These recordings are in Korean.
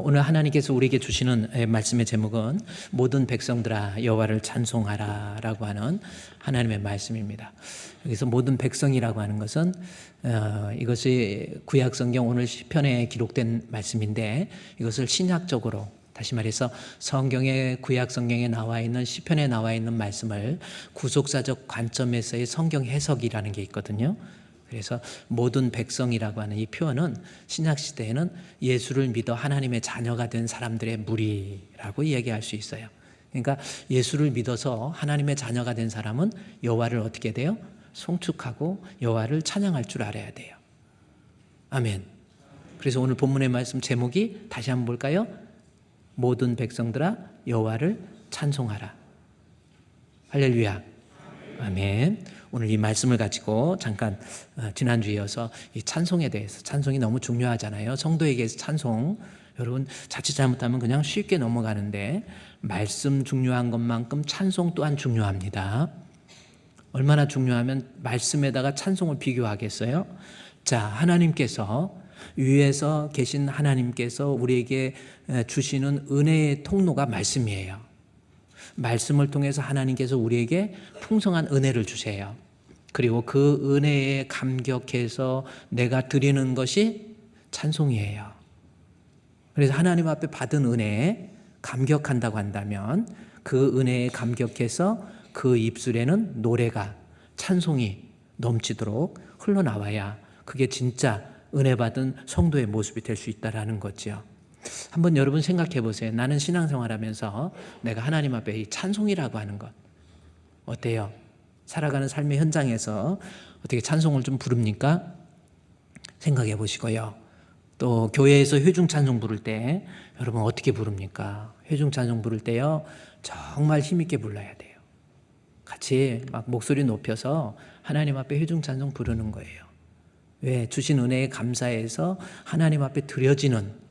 오늘 하나님께서 우리에게 주시는 말씀의 제목은 모든 백성들아 여호와를 찬송하라 라고 하는 하나님의 말씀입니다. 여기서 모든 백성이라고 하는 것은 이것이 구약성경 오늘 시편에 기록된 말씀인데, 이것을 신약적으로, 다시 말해서 성경의 구약성경에 나와 있는 시편에 나와 있는 말씀을 구속사적 관점에서의 성경 해석이라는 게 있거든요. 그래서 모든 백성이라고 하는 이 표현은 신약시대에는 예수를 믿어 하나님의 자녀가 된 사람들의 무리라고 얘기할 수 있어요. 그러니까 예수를 믿어서 하나님의 자녀가 된 사람은 여호와를 어떻게 돼요? 송축하고 여호와를 찬양할 줄 알아야 돼요. 아멘. 그래서 오늘 본문의 말씀 제목이 다시 한번 볼까요? 모든 백성들아 여호와를 찬송하라. 할렐루야. 아멘. 오늘 이 말씀을 가지고 잠깐 지난주에 이어서 이 찬송에 대해서, 찬송이 너무 중요하잖아요. 성도에게 찬송, 여러분 자칫 잘못하면 그냥 쉽게 넘어가는데 말씀 중요한 것만큼 찬송 또한 중요합니다. 얼마나 중요하면 말씀에다가 찬송을 비교하겠어요? 자, 하나님께서, 위에서 계신 하나님께서 우리에게 주시는 은혜의 통로가 말씀이에요. 말씀을 통해서 하나님께서 우리에게 풍성한 은혜를 주세요. 그리고 그 은혜에 감격해서 내가 드리는 것이 찬송이에요. 그래서 하나님 앞에 받은 은혜에 감격한다고 한다면 그 은혜에 감격해서 그 입술에는 노래가, 찬송이 넘치도록 흘러나와야 그게 진짜 은혜 받은 성도의 모습이 될 수 있다는 거죠. 한번 여러분 생각해 보세요. 나는 신앙생활하면서 내가 하나님 앞에 이 찬송이라고 하는 것 어때요? 살아가는 삶의 현장에서 어떻게 찬송을 좀 부릅니까? 생각해 보시고요. 또 교회에서 회중 찬송 부를 때 여러분 어떻게 부릅니까? 회중 찬송 부를 때요, 정말 힘있게 불러야 돼요. 같이 막 목소리 높여서 하나님 앞에 회중 찬송 부르는 거예요. 왜? 주신 은혜에 감사해서 하나님 앞에 드려지는,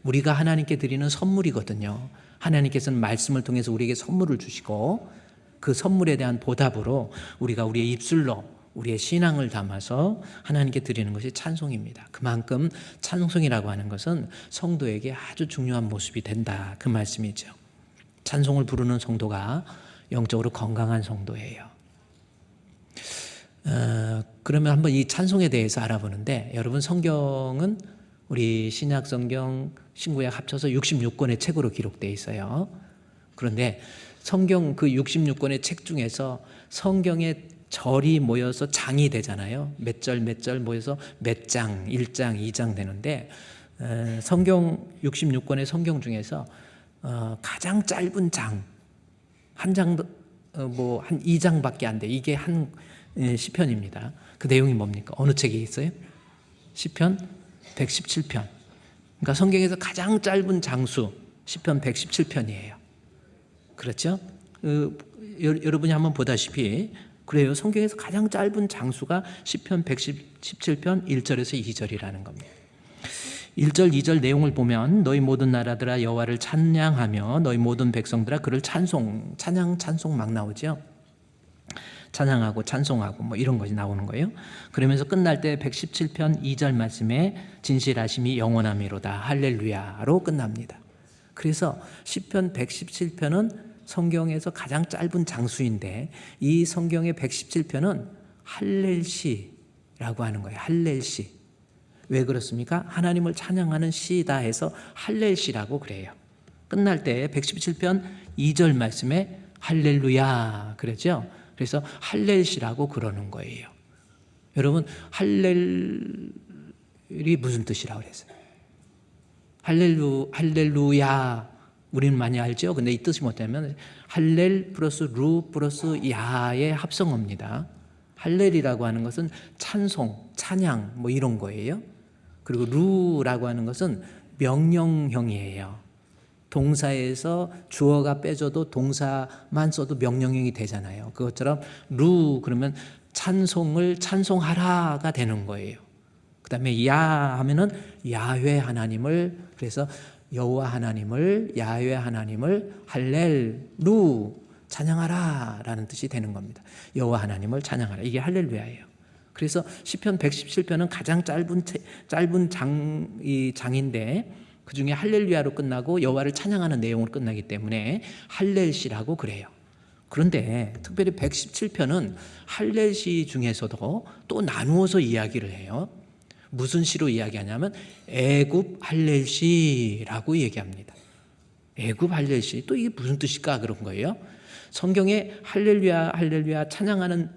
우리가 하나님께 드리는 선물이거든요. 하나님께서는 말씀을 통해서 우리에게 선물을 주시고 그 선물에 대한 보답으로 우리가 우리의 입술로 우리의 신앙을 담아서 하나님께 드리는 것이 찬송입니다. 그만큼 찬송이라고 하는 것은 성도에게 아주 중요한 모습이 된다, 그 말씀이죠. 찬송을 부르는 성도가 영적으로 건강한 성도예요. 그러면 한번 이 찬송에 대해서 알아보는데, 여러분 성경은 우리 신약 성경, 신구약 합쳐서 66권의 책으로 기록되어 있어요. 그런데 성경 그 66권의 책 중에서 성경의 절이 모여서 장이 되잖아요. 몇 절 몇 절 모여서 몇 장, 1장, 2장 되는데, 성경 66권의 성경 중에서 가장 짧은 장, 한 장도 한 2장밖에 안 돼. 이게 한 시편입니다. 그 내용이 뭡니까? 어느 책에 있어요? 시편 117편. 그러니까 성경에서 가장 짧은 장수 시편 117편이에요. 그렇죠? 여러분이 한번 보다시피 그래요. 성경에서 가장 짧은 장수가 시편 117편 1절에서 2절이라는 겁니다. 1절, 2절 내용을 보면 너희 모든 나라들아 여호와를 찬양하며 너희 모든 백성들아 그를 찬송, 찬송 막 나오죠. 찬양하고 찬송하고 뭐 이런 것이 나오는 거예요. 그러면서 끝날 때 117편 2절 말씀에 진실하심이 영원하미로다 할렐루야로 끝납니다. 그래서 시편 117편은 성경에서 가장 짧은 장수인데, 이 성경의 117편은 할렐시라고 하는 거예요. 할렐시. 왜 그렇습니까? 하나님을 찬양하는 시다 해서 할렐시라고 그래요. 끝날 때 117편 2절 말씀에 할렐루야 그러죠. 그래서 할렐시라고 그러는 거예요. 여러분, 할렐이 무슨 뜻이라고 그랬어요? 할렐루야 우리는 많이 알죠. 근데 이 뜻이 뭐냐면 할렐 플러스 루 플러스 야의 합성어입니다. 할렐이라고 하는 것은 찬송, 찬양 뭐 이런 거예요. 그리고 루라고 하는 것은 명령형이에요. 동사에서 주어가 빼져도 동사만 써도 명령형이 되잖아요. 그것처럼 루 그러면 찬송을 찬송하라가 되는 거예요. 그 다음에 야 하면은 야훼 하나님을, 그래서 여호와 하나님을, 야훼 하나님을 할렐루 찬양하라 라는 뜻이 되는 겁니다. 여호와 하나님을 찬양하라, 이게 할렐루야예요. 그래서 시편 117편은 가장 짧은 장인데 그 중에 할렐루야로 끝나고 여호와를 찬양하는 내용으로 끝나기 때문에 할렐시라고 그래요. 그런데 특별히 117편은 할렐시 중에서도 또 나누어서 이야기를 해요. 무슨 시로 이야기하냐면 애굽 할렐시라고 얘기합니다. 애굽 할렐시, 또 이게 무슨 뜻일까 그런 거예요. 성경에 할렐루야 할렐루야 찬양하는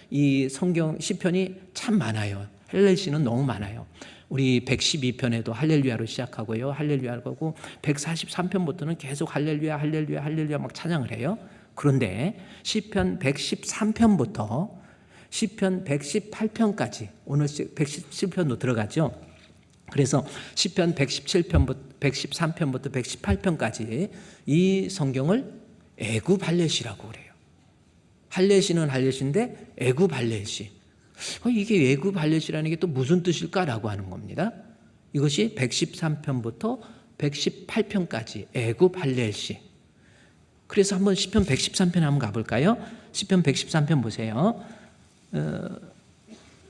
이 성경 시편이 참 많아요. 할렐시는 너무 많아요. 우리 112편에도 할렐루야로 시작하고요, 할렐루야라고 하고 143편부터는 계속 할렐루야 할렐루야 할렐루야 막 찬양을 해요. 그런데 시편 113편부터 시편 118편까지, 오늘 117편도 들어가죠. 그래서 시편 117편부터 113편부터 118편까지 이 성경을 애굽 할렐시라고 그래요. 할렐시는 할렐시인데 애굽 할렐시. 이게 애굽 할렐시라는 게 또 무슨 뜻일까라고 하는 겁니다. 이것이 113편부터 118편까지 애굽 할렐시. 그래서 한번 시편 113편 한번 가볼까요? 시편 113편 보세요.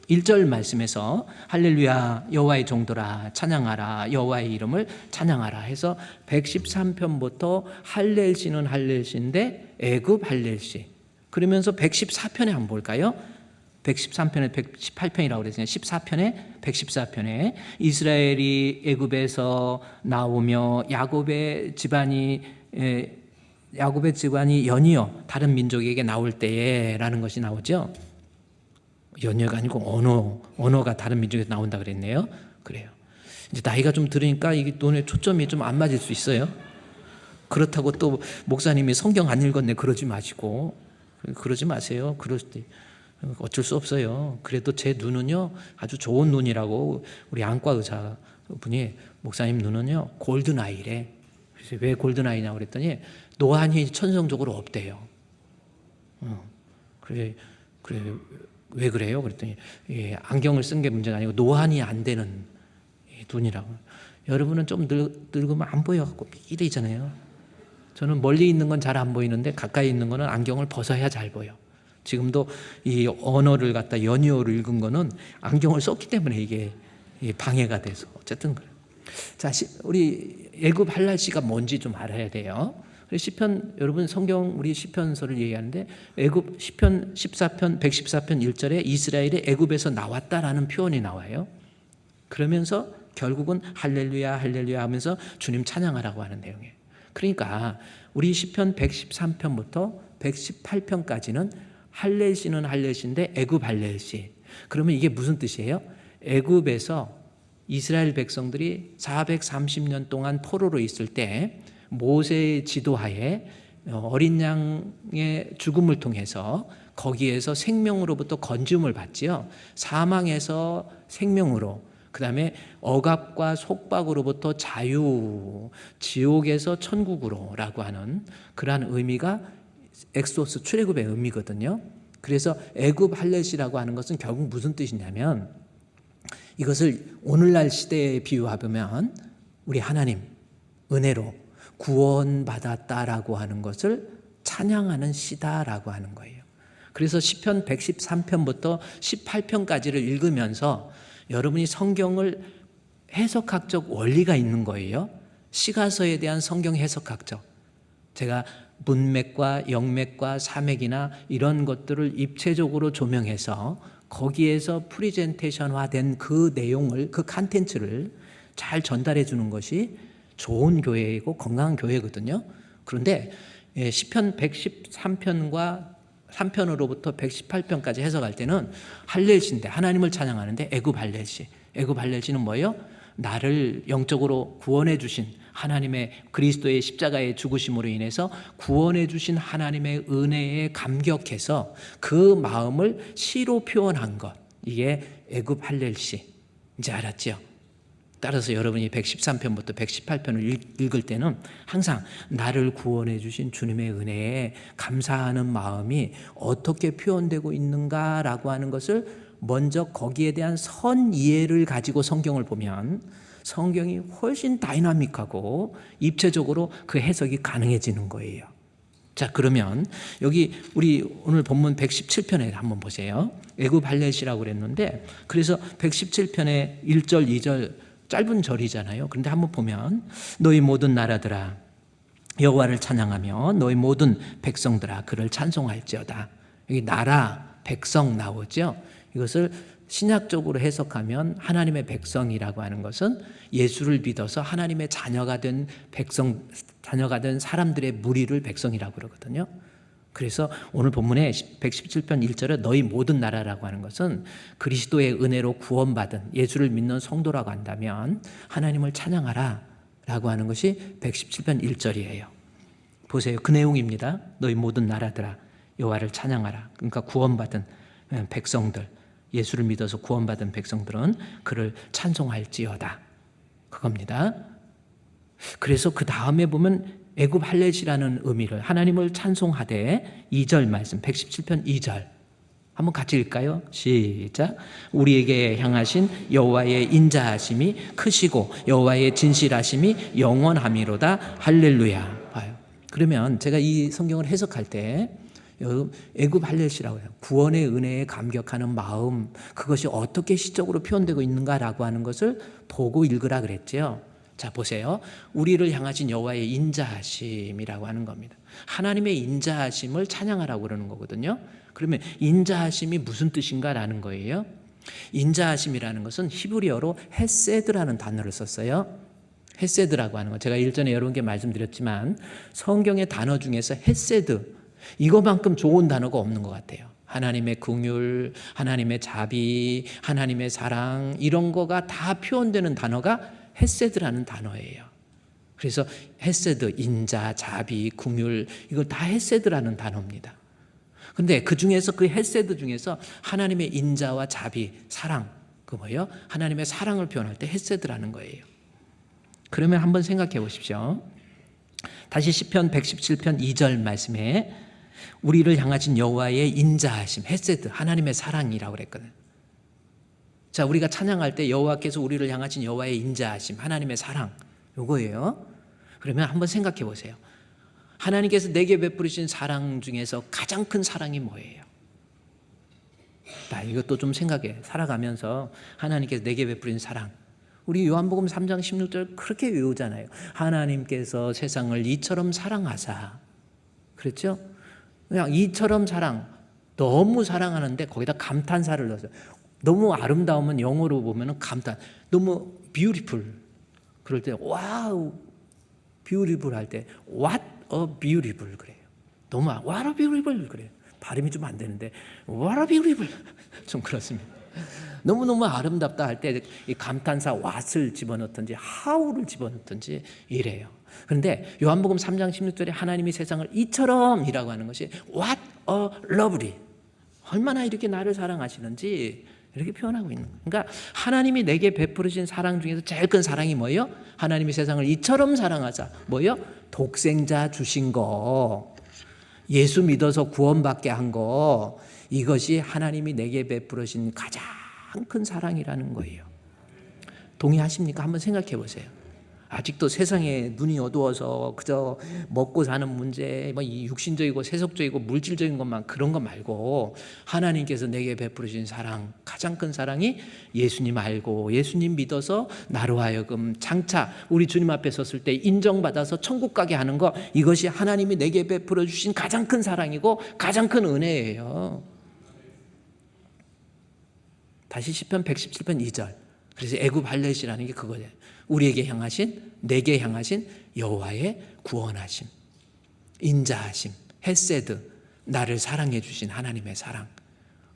1절 말씀에서 할렐루야 여호와의 종들아 찬양하라, 여호와의 이름을 찬양하라 해서 113편부터 할렐시는 할렐시인데 애굽 할렐시. 그러면서 114편에 한번 볼까요? 113편에 118편이라고 그랬어요. 14편에 114편에 이스라엘이 애굽에서 나오며 야곱의 집안이 연이어 다른 민족에게 나올 때에라는 것이 나오죠. 연이어가 아니고 언어가 다른 민족에서 나온다 그랬네요. 그래요. 이제 나이가 좀 들으니까 이게 눈에 초점이 좀 안 맞을 수 있어요. 그렇다고 또 목사님이 성경 안 읽었네 그러지 마시고, 그러지 마세요. 그럴 때 어쩔 수 없어요. 그래도 제 눈은요 아주 좋은 눈이라고 우리 안과 의사분이, 목사님 눈은요 골든 아이래. 그래서 왜 골든 아이냐고 그랬더니 노안이 천성적으로 없대요. 그래 왜 그래요? 그랬더니 안경을 쓴 게 문제가 아니고 노안이 안 되는 눈이라고. 여러분은 좀 늙으면 안 보여갖고 이러잖아요. 저는 멀리 있는 건 잘 안 보이는데 가까이 있는 거는 안경을 벗어야 잘 보여. 지금도 이 언어를 갖다 연이어로 읽은 거는 안경을 썼기 때문에 이게 방해가 돼서 어쨌든 그래요. 자, 우리 애굽 할렐시가 뭔지 좀 알아야 돼요. 시편, 여러분 성경 우리 시편서를 얘기하는데 애굽 시편 14편 114편 1절에 이스라엘이 애굽에서 나왔다라는 표현이 나와요. 그러면서 결국은 할렐루야 할렐루야 하면서 주님 찬양하라고 하는 내용이에요. 그러니까 우리 시편 113편부터 118편까지는 할렐시는 할렐시인데 애굽 할렐시. 그러면 이게 무슨 뜻이에요? 애굽에서 이스라엘 백성들이 430년 동안 포로로 있을 때 모세의 지도하에 어린 양의 죽음을 통해서 거기에서 생명으로부터 건짐을 받지요. 사망에서 생명으로, 그 다음에 억압과 속박으로부터 자유, 지옥에서 천국으로라고 하는 그러한 의미가 엑소스 출애굽의 의미거든요. 그래서 애굽 할렐시라고 하는 것은 결국 무슨 뜻이냐면, 이것을 오늘날 시대에 비유하면 우리 하나님 은혜로 구원받았다라고 하는 것을 찬양하는 시다라고 하는 거예요. 그래서 시편 113편부터 18편까지를 읽으면서 여러분이 성경을 해석학적 원리가 있는 거예요. 시가서에 대한 성경 해석학적. 제가 문맥과 영맥과 사맥이나 이런 것들을 입체적으로 조명해서 거기에서 프리젠테이션화된 그 내용을, 그 컨텐츠를 잘 전달해 주는 것이 좋은 교회이고 건강한 교회거든요. 그런데 시편 113편과 3편으로부터 118편까지 해석할 때는 할렐시인데, 하나님을 찬양하는데 애굽 할렐시. 애굽 할렐시는 뭐예요? 나를 영적으로 구원해 주신 하나님의 그리스도의 십자가의 죽으심으로 인해서 구원해 주신 하나님의 은혜에 감격해서 그 마음을 시로 표현한 것, 이게 애굽 할렐시. 이제 알았죠? 따라서 여러분이 113편부터 118편을 읽을 때는 항상 나를 구원해 주신 주님의 은혜에 감사하는 마음이 어떻게 표현되고 있는가라고 하는 것을 먼저 거기에 대한 선 이해를 가지고 성경을 보면 성경이 훨씬 다이나믹하고 입체적으로 그 해석이 가능해지는 거예요. 자, 그러면 여기 우리 오늘 본문 117편에 한번 보세요. 애굽 할렐시라고 그랬는데, 그래서 117편에 1절, 2절 짧은 절이잖아요. 그런데 한번 보면 너희 모든 나라들아 여호와를 찬양하며 너희 모든 백성들아 그를 찬송할지어다. 여기 나라, 백성 나오죠. 이것을 신약적으로 해석하면 하나님의 백성이라고 하는 것은 예수를 믿어서 하나님의 자녀가 된 자녀가 된 사람들의 무리를 백성이라고 그러거든요. 그래서 오늘 본문에 117편 1절에 너희 모든 나라라고 하는 것은 그리스도의 은혜로 구원받은 예수를 믿는 성도라고 한다면 하나님을 찬양하라 라고 하는 것이 117편 1절이에요. 보세요. 그 내용입니다. 너희 모든 나라들아 여호와를 찬양하라. 그러니까 구원받은 백성들, 예수를 믿어서 구원받은 백성들은 그를 찬송할지어다. 그겁니다. 그래서 그 다음에 보면 애굽 할례시라는 의미를 하나님을 찬송하되 2절 말씀 117편 2절 한번 같이 읽을까요? 시작. 우리에게 향하신 여호와의 인자하심이 크시고 여호와의 진실하심이 영원함이로다. 할렐루야. 봐요. 그러면 제가 이 성경을 해석할 때 애굽 할례시라고 해요. 구원의 은혜에 감격하는 마음, 그것이 어떻게 시적으로 표현되고 있는가라고 하는 것을 보고 읽으라 그랬죠. 자 보세요. 우리를 향하신 여호와의 인자하심이라고 하는 겁니다. 하나님의 인자하심을 찬양하라고 그러는 거거든요. 그러면 인자하심이 무슨 뜻인가라는 거예요. 인자하심이라는 것은 히브리어로 헤세드라는 단어를 썼어요. 헤세드라고 하는 거 제가 일전에 여러분께 말씀드렸지만 성경의 단어 중에서 헤세드 이거만큼 좋은 단어가 없는 것 같아요. 하나님의 긍휼, 하나님의 자비, 하나님의 사랑 이런 거가 다 표현되는 단어가 헤세드라는 단어예요. 그래서 헤세드, 인자, 자비, 긍휼 이거 다 헤세드라는 단어입니다. 그런데 그 중에서 그 헤세드 중에서 하나님의 인자와 자비, 사랑 그 뭐예요? 하나님의 사랑을 표현할 때 헤세드라는 거예요. 그러면 한번 생각해 보십시오. 다시 시편 117편 2절 말씀에 우리를 향하신 여호와의 인자하심, 헤세드, 하나님의 사랑이라고 그랬거든요. 자, 우리가 찬양할 때 여호와께서 우리를 향하신 여호와의 인자하심, 하나님의 사랑, 요거예요. 그러면 한번 생각해 보세요. 하나님께서 내게 베푸신 사랑 중에서 가장 큰 사랑이 뭐예요? 나 이것도 좀 생각해. 살아가면서 하나님께서 내게 베푸신 사랑. 우리 요한복음 3장 16절 그렇게 외우잖아요. 하나님께서 세상을 이처럼 사랑하사. 그렇죠? 그냥 이처럼 사랑, 너무 사랑하는데 거기다 감탄사를 넣었어요. 너무 아름다우면 영어로 보면 감탄, 너무 beautiful 그럴 때 와우 beautiful 할 때 what a beautiful 그래요. 너무 what a beautiful 그래요. 발음이 좀 안 되는데 what a beautiful 좀 그렇습니다. 너무너무 아름답다 할 때 이 감탄사 what을 집어넣든지 how를 집어넣든지 이래요. 그런데 요한복음 3장 16절에 하나님이 세상을 이처럼 이라고 하는 것이 what a lovely 얼마나 이렇게 나를 사랑하시는지 이렇게 표현하고 있는 거예요. 그러니까 하나님이 내게 베푸신 사랑 중에서 제일 큰 사랑이 뭐예요? 하나님이 세상을 이처럼 사랑하자. 뭐예요? 독생자 주신 거, 예수 믿어서 구원받게 한 거, 이것이 하나님이 내게 베푸신 가장 큰 사랑이라는 거예요. 동의하십니까? 한번 생각해 보세요. 아직도 세상에 눈이 어두워서 그저 먹고 사는 문제, 뭐 육신적이고 세속적이고 물질적인 것만 그런 거 말고 하나님께서 내게 베푸신 사랑, 가장 큰 사랑이 예수님 알고 예수님 믿어서 나로 하여금 장차 우리 주님 앞에 섰을 때 인정받아서 천국 가게 하는 거, 이것이 하나님이 내게 베풀어 주신 가장 큰 사랑이고 가장 큰 은혜예요. 다시 시편 117편 2절. 그래서 애굽 할례시라는 게 그거예요. 우리에게 향하신, 내게 향하신 여호와의 구원하심, 인자하심, 헤세드, 나를 사랑해 주신 하나님의 사랑.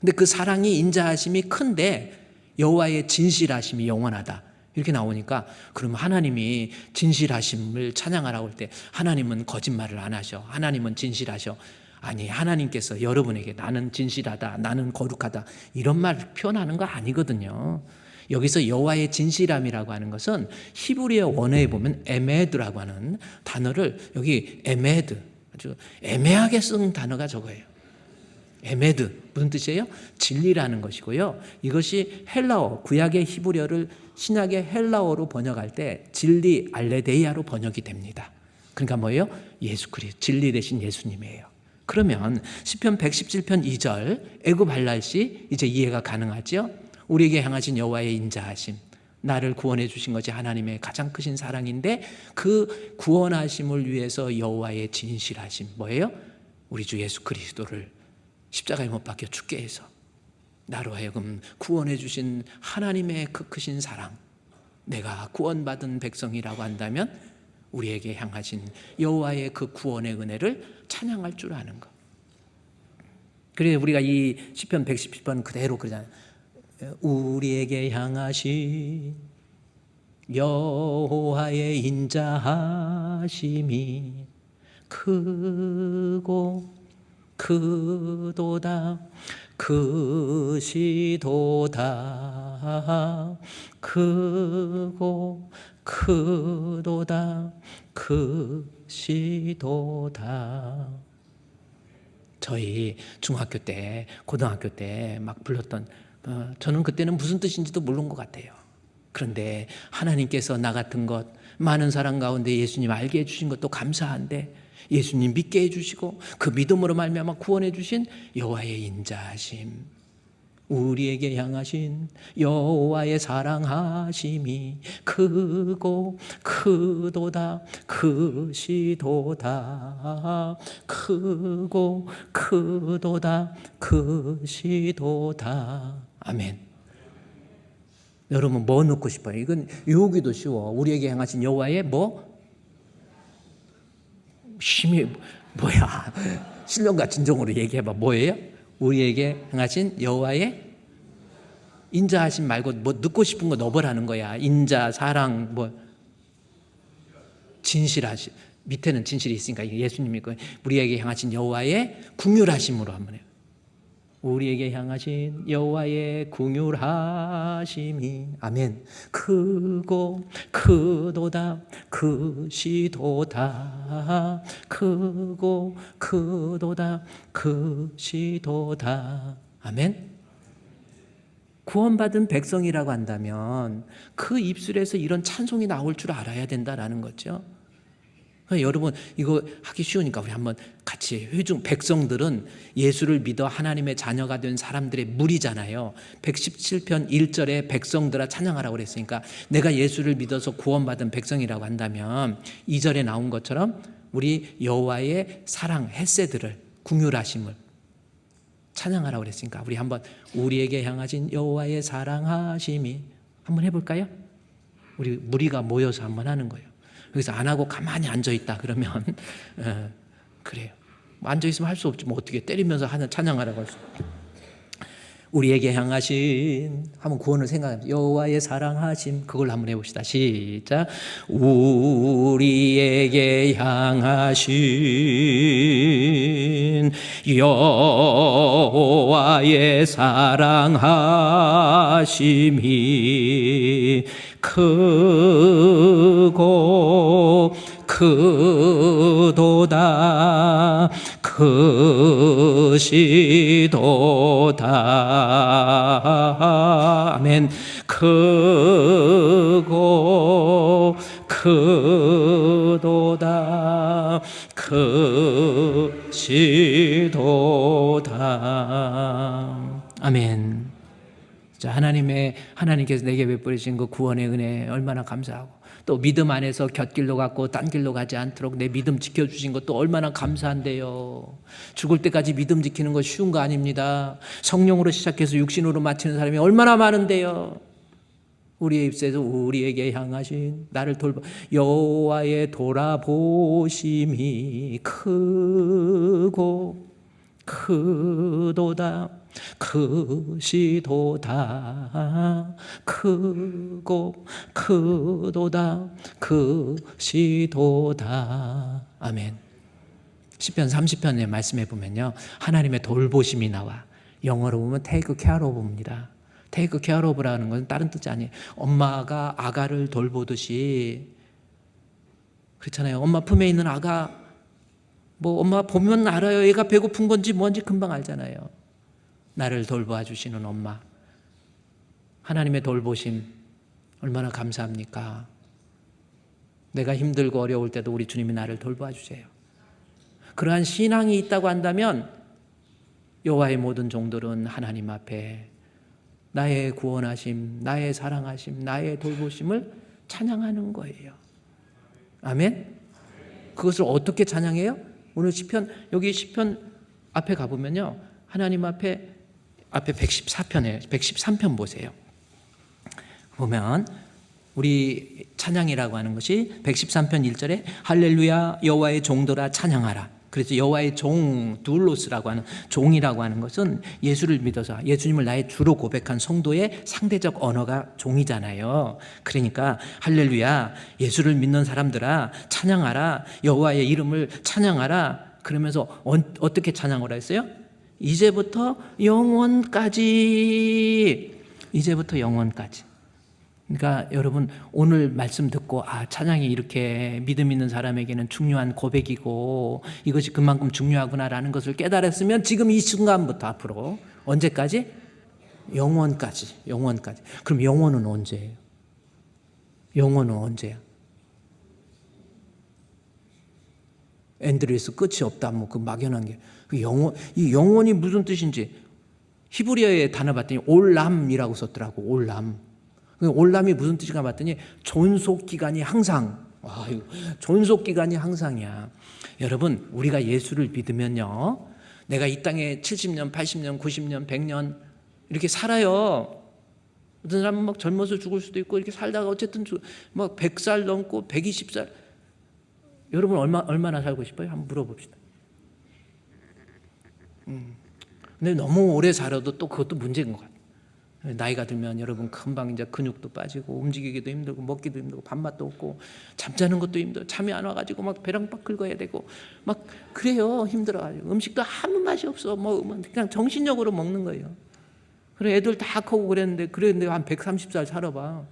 근데 그 사랑이 인자하심이 큰데 여호와의 진실하심이 영원하다. 이렇게 나오니까 그럼 하나님이 진실하심을 찬양하라고 할 때 하나님은 거짓말을 안 하셔. 하나님은 진실하셔. 아니, 하나님께서 여러분에게 나는 진실하다, 나는 거룩하다 이런 말 표현하는 거 아니거든요. 여기서 여호와의 진실함이라고 하는 것은 히브리어 원어에 보면 에메드라고 하는 단어를 여기 에메드 아주 애매하게 쓴 단어가 저거예요. 에메드 무슨 뜻이에요? 진리라는 것이고요. 이것이 헬라어 구약의 히브리어를 신약의 헬라어로 번역할 때 진리 알레데이아로 번역이 됩니다. 그러니까 뭐예요? 예수 그리스도 진리 대신 예수님이에요. 그러면 시편 117편 2절 애굽 할례시 이제 이해가 가능하죠? 우리에게 향하신 여호와의 인자하심, 나를 구원해 주신 것이 하나님의 가장 크신 사랑인데 그 구원하심을 위해서 여호와의 진실하심 뭐예요? 우리 주 예수 그리스도를 십자가에 못 박혀 죽게 해서 나로 하여금 구원해 주신 하나님의 그 크신 사랑, 내가 구원받은 백성이라고 한다면 우리에게 향하신 여호와의 그 구원의 은혜를 찬양할 줄 아는 것. 그래서 우리가 이 시편 117번 그대로 그러잖아요. 우리에게 향하신 여호와의 인자하심이 크고 크도다 크시도다 크고 크도다 크시도다. 저희 중학교 때 고등학교 때 막 불렀던 저는 그때는 무슨 뜻인지도 모르는 것 같아요. 그런데 하나님께서 나 같은 것 많은 사람 가운데 예수님 알게 해주신 것도 감사한데 예수님 믿게 해주시고 그 믿음으로 말미암아 구원해 주신 여호와의 인자하심, 우리에게 향하신 여호와의 사랑하심이 크고 크도다 크시도다 크고 크도다 크시도다. 아멘. 여러분 뭐 넣고 싶어요? 이건 외우기도 쉬워. 우리에게 향하신 여호와의 뭐? 힘이 뭐야? 신령과 진정으로 얘기해봐. 뭐예요? 우리에게 행하신 여호와의 인자하심 말고 뭐 넣고 싶은 거 넣어보라는 거야. 인자, 사랑, 뭐 진실하심. 밑에는 진실이 있으니까 예수님이 우리에게 향하신 여호와의 긍휼하심으로 한번 해요. 우리에게 향하신 여호와의 긍휼하심이 아멘 크고 크도다 크시도다 크고 크도다 크시도다. 아멘. 구원받은 백성이라고 한다면 그 입술에서 이런 찬송이 나올 줄 알아야 된다라는 거죠. 여러분 이거 하기 쉬우니까 우리 한번 같이 회중. 백성들은 예수를 믿어 하나님의 자녀가 된 사람들의 무리잖아요. 117편 1절에 백성들아 찬양하라고 그랬으니까 내가 예수를 믿어서 구원받은 백성이라고 한다면 2절에 나온 것처럼 우리 여호와의 사랑 헤세드를 긍휼하심을 찬양하라고 그랬으니까 우리 한번 우리에게 향하신 여호와의 사랑하심이 한번 해볼까요? 우리 무리가 모여서 한번 하는 거예요. 여기서 안 하고 가만히 앉아있다 그러면 그래요. 앉아있으면 할 수 없지 뭐 어떻게 때리면서 하는 찬양하라고 할 수. 우리에게 향하신 한번 구원을 생각합니다. 여호와의 사랑하심 그걸 한번 해봅시다. 시작. 우리에게 향하신 여호와의 사랑하심이 크고 크도다 크시도다. 아멘. 크고 크도다 크시도다. 아멘. 자, 하나님께서 내게 베푸신 그 구원의 은혜 얼마나 감사하고 또 믿음 안에서 곁길로 갔고 딴 길로 가지 않도록 내 믿음 지켜주신 것도 얼마나 감사한데요. 죽을 때까지 믿음 지키는 거 쉬운 거 아닙니다. 성령으로 시작해서 육신으로 마치는 사람이 얼마나 많은데요. 우리의 입술에서 우리에게 향하신 나를 돌봐 여호와의 돌아보심이 크고 크도다 크시도다 크고 크도다 크시도다. 아멘. 시편 30편에 말씀해 보면요 하나님의 돌보심이 나와. 영어로 보면 take care of입니다. take care of라는 것은 다른 뜻이 아니에요. 엄마가 아가를 돌보듯이 그렇잖아요. 엄마 품에 있는 아가 뭐 엄마 보면 알아요. 얘가 배고픈 건지 뭔지 금방 알잖아요. 나를 돌보아 주시는 엄마, 하나님의 돌보심 얼마나 감사합니까? 내가 힘들고 어려울 때도 우리 주님이 나를 돌보아 주세요. 그러한 신앙이 있다고 한다면 여호와의 모든 종들은 하나님 앞에 나의 구원하심, 나의 사랑하심, 나의 돌보심을 찬양하는 거예요. 아멘? 그것을 어떻게 찬양해요? 오늘 시편, 여기 시편 앞에 가보면요, 하나님 앞에 114편에 113편 보세요. 보면 우리 찬양이라고 하는 것이 113편 1절에 할렐루야 여호와의 종들아 찬양하라. 그래서 여호와의 종, 둘로스라고 하는 종이라고 하는 것은 예수를 믿어서 예수님을 나의 주로 고백한 성도의 상대적 언어가 종이잖아요. 그러니까 할렐루야 예수를 믿는 사람들아 찬양하라, 여호와의 이름을 찬양하라. 그러면서 어떻게 찬양을 했어요? 이제부터 영원까지, 이제부터 영원까지. 그러니까 여러분 오늘 말씀 듣고 찬양이 이렇게 믿음 있는 사람에게는 중요한 고백이고 이것이 그만큼 중요하구나라는 것을 깨달았으면 지금 이 순간부터 앞으로 언제까지? 영원까지. 영원까지. 그럼 영원은 언제예요? 영원은 언제야? 앤드레스 끝이 없다 뭐 그 막연한 게 이 영원이 무슨 뜻인지 히브리어의 단어 봤더니 올람이라고 썼더라고. 올람. 올람이 무슨 뜻인가 봤더니 존속기간이 항상. 존속기간이 항상이야. 여러분 우리가 예수를 믿으면요, 내가 이 땅에 70년, 80년, 90년, 100년 이렇게 살아요. 어떤 사람은 막 젊어서 죽을 수도 있고 이렇게 살다가 어쨌든 막 100살 넘고 120살. 여러분 얼마나 살고 싶어요? 한번 물어봅시다. 근데 너무 오래 살아도 또 그것도 문제인 것 같아요. 나이가 들면 여러분 금방 이제 근육도 빠지고 움직이기도 힘들고 먹기도 힘들고 밥맛도 없고 잠자는 것도 힘들어. 잠이 안 와가지고 막 배랑박 긁어야 되고 막 그래요. 힘들어가지고 음식도 아무 맛이 없어. 뭐 그냥 정신력으로 먹는 거예요. 그래 애들 다 크고 그랬는데 한 130살 살아봐.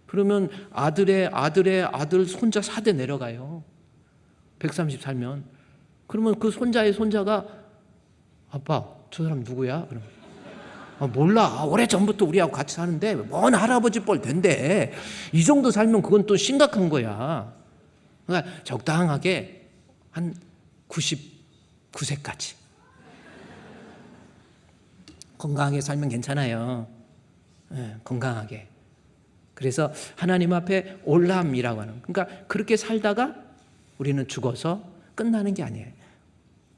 그러면 아들의 아들 손자 4대 내려가요. 130 살면. 그러면 그 손자의 손자가 아빠 저 사람 누구야? 그러면 몰라. 오래전부터 우리하고 같이 사는데 먼 할아버지 뻘 된대. 이 정도 살면 그건 또 심각한 거야. 그러니까 적당하게 한 99세까지 건강하게 살면 괜찮아요. 네, 건강하게. 그래서 하나님 앞에 올람이라고 하는, 그러니까 그렇게 살다가 우리는 죽어서 끝나는 게 아니에요.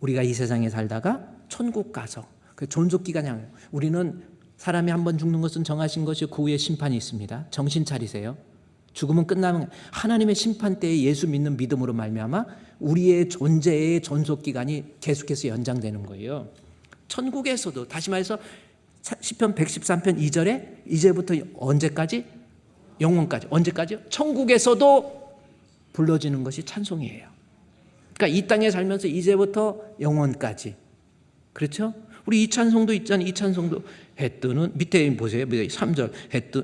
우리가 이 세상에 살다가 천국 가서 그 존속기간이 아니에요. 우리는 사람이 한 번 죽는 것은 정하신 것이 그 후에 심판이 있습니다. 정신 차리세요. 죽음은 끝나면 하나님의 심판대에 예수 믿는 믿음으로 말미암아 우리의 존재의 존속기간이 계속해서 연장되는 거예요. 천국에서도 다시 말해서 시편 113편 2절에 이제부터 언제까지? 영원까지. 언제까지요? 천국에서도 불러지는 것이 찬송이에요. 그러니까 이 땅에 살면서 이제부터 영원까지. 그렇죠? 우리 이 찬송도 있잖아요. 이 찬송도 해 뜨는, 밑에 보세요. 3절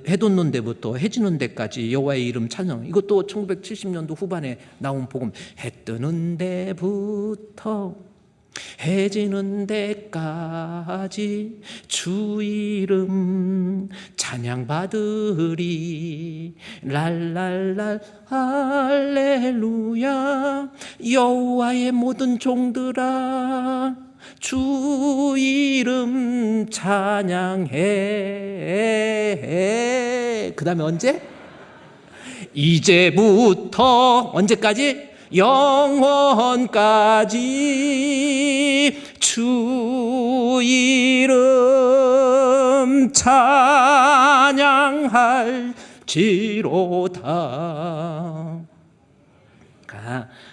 해 돋는 데부터 해 지는 데까지 여호와의 이름 찬송. 이것도 1970년도 후반에 나온 복음. 해 뜨는 데부터 해 지는 데까지 주 이름 찬양받으리 랄랄랄 할렐루야 여호와의 모든 종들아 주 이름 찬양해. 그 다음에 언제? 이제부터 언제까지? 영원까지 주 이름 찬양할지로다.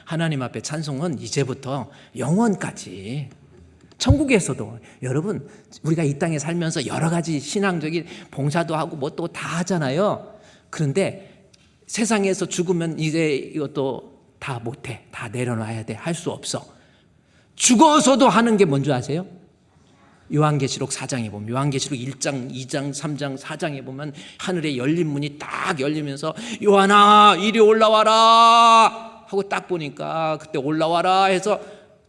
하나님 앞에 찬송은 이제부터 영원까지. 천국에서도 여러분 우리가 이 땅에 살면서 여러 가지 신앙적인 봉사도 하고 뭐 또 다 하잖아요. 그런데 세상에서 죽으면 이제 이것도 다 못해. 다 내려놔야 돼. 할 수 없어. 죽어서도 하는 게 뭔지 아세요? 요한계시록 4장에 보면, 요한계시록 1장, 2장, 3장, 4장에 보면 하늘에 열린 문이 딱 열리면서 요한아 이리 올라와라 하고 딱 보니까 그때 올라와라 해서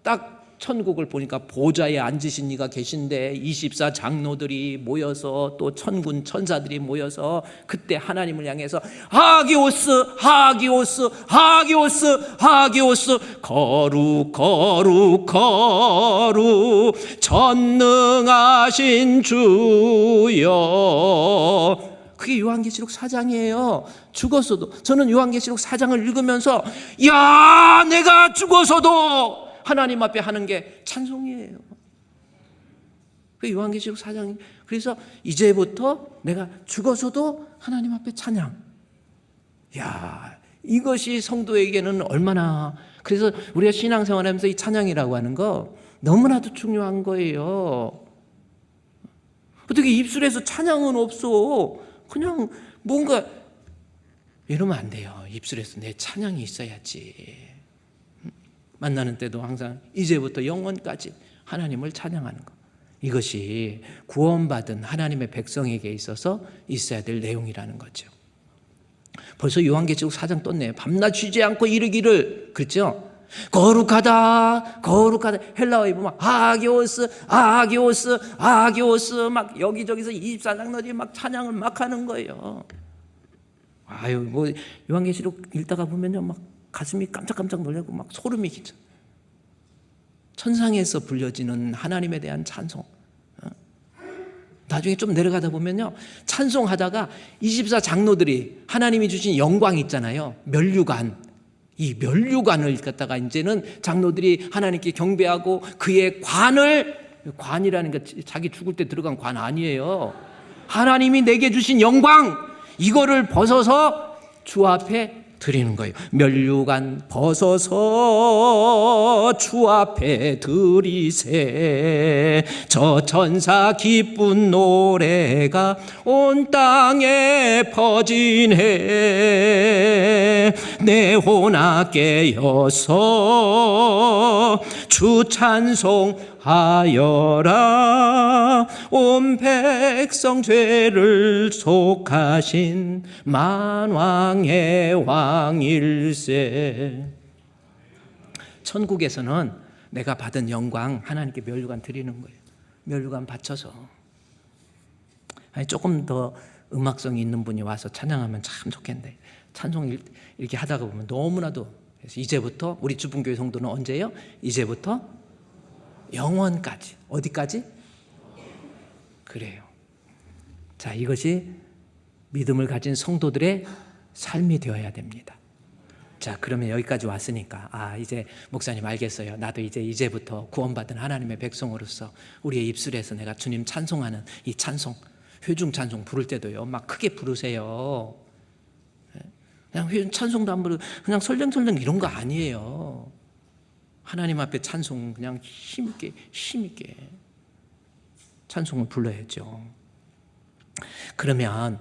딱 천국을 보니까 보좌에 앉으신 이가 계신데 24 장로들이 모여서 또 천군 천사들이 모여서 그때 하나님을 향해서 하기오스 하기오스 하기오스 하기오스 거룩 거룩 거룩 전능하신 주여. 그게 요한계시록 4장이에요. 죽었어도, 저는 요한계시록 4장을 읽으면서 야, 내가 죽어서도 하나님 앞에 하는 게 찬송이에요. 그 요한계시록 4장. 그래서 이제부터 내가 죽어서도 하나님 앞에 찬양. 야, 이것이 성도에게는 얼마나, 그래서 우리가 신앙생활하면서 이 찬양이라고 하는 거 너무나도 중요한 거예요. 어떻게 입술에서 찬양은 없어? 그냥 뭔가 이러면 안 돼요. 입술에서 내 찬양이 있어야지. 만나는 때도 항상 이제부터 영원까지 하나님을 찬양하는 것, 이것이 구원받은 하나님의 백성에게 있어서 있어야 될 내용이라는 거죠. 벌써 요한계시록 4장 떴네요. 밤낮 쉬지 않고 이르기를, 그렇죠? 거룩하다 거룩하다. 헬라어에 보면 아기오스 아기오스 아기오스 막 여기저기서 24장로들이 막 찬양을 막 하는 거예요. 아유, 뭐 요한계시록 읽다가 보면요 막 가슴이 깜짝깜짝 놀라고 막 소름이 끼쳐. 천상에서 불려지는 하나님에 대한 찬송. 나중에 좀 내려가다 보면요 찬송하다가 24 장로들이 하나님이 주신 영광 있잖아요. 면류관. 이 면류관을 갖다가 이제는 장로들이 하나님께 경배하고 그의 관을, 관이라는 게 자기 죽을 때 들어간 관 아니에요. 하나님이 내게 주신 영광, 이거를 벗어서 주 앞에 드리는 거예요. 면류관 벗어서 주 앞에 드리세. 저 천사 기쁜 노래가 온 땅에 퍼지네. 내 혼아 깨어서 주 찬송하여라. 온 백성 죄를 속하신 만왕의 왕일세. 천국에서는 내가 받은 영광 하나님께 면류관 드리는 거예요. 면류관 바쳐서. 아니, 조금 더 음악성이 있는 분이 와서 찬양하면 참 좋겠는데, 찬송 이렇게 하다가 보면 너무나도. 그래서 이제부터 우리 주분교회 성도는 언제예요? 이제부터 영원까지. 어디까지? 그래요. 자, 이것이 믿음을 가진 성도들의 삶이 되어야 됩니다. 자, 그러면 여기까지 왔으니까 이제 목사님 알겠어요. 나도 이제부터 구원받은 하나님의 백성으로서 우리의 입술에서 내가 주님 찬송하는 이 찬송, 회중 찬송 부를 때도요 막 크게 부르세요. 그냥 회중 찬송도 안 부르고 그냥 설렁설렁 이런 거 아니에요. 하나님 앞에 찬송 그냥 힘있게 찬송을 불러야죠. 그러면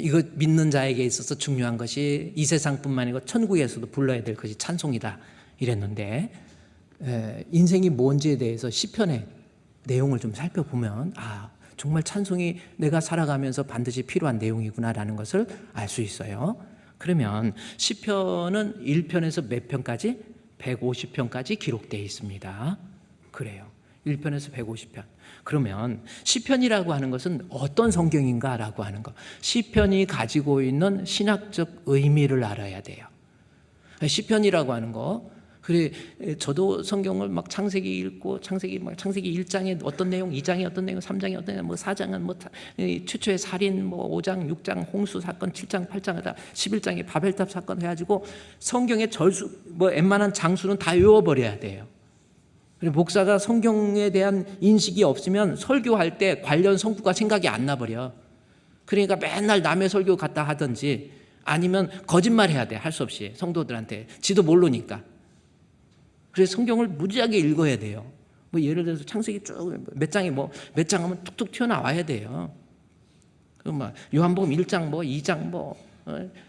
이거 믿는 자에게 있어서 중요한 것이 이 세상뿐만 아니고 천국에서도 불러야 될 것이 찬송이다 이랬는데, 인생이 뭔지에 대해서 시편의 내용을 좀 살펴보면 정말 찬송이 내가 살아가면서 반드시 필요한 내용이구나라는 것을 알 수 있어요. 그러면 시편은 1편에서 몇 편까지? 150편까지 기록되어 있습니다. 그래요. 1편에서 150편. 그러면 시편이라고 하는 것은 어떤 성경인가라고 하는 것, 시편이 가지고 있는 신학적 의미를 알아야 돼요. 시편이라고 하는 거, 그래 저도 성경을 막 창세기 읽고 창세기 1장에 어떤 내용, 2장에 어떤 내용, 3장에 어떤 내용, 4장은 최초의 살인, 5장, 6장 홍수 사건, 7장, 8장 하다 11장에 바벨탑 사건 해가지고 성경의 절수 웬만한 장수는 다 외워버려야 돼요. 그리고 목사가 성경에 대한 인식이 없으면 설교할 때 관련 성구가 생각이 안 나버려. 그러니까 맨날 남의 설교 갖다 하든지 아니면 거짓말해야 돼. 할 수 없이 성도들한테 지도 모르니까. 그래서 성경을 무지하게 읽어야 돼요. 예를 들어서 창세기 쭉 몇 장에 몇 장 하면 툭툭 튀어나와야 돼요. 요한복음 1장 2장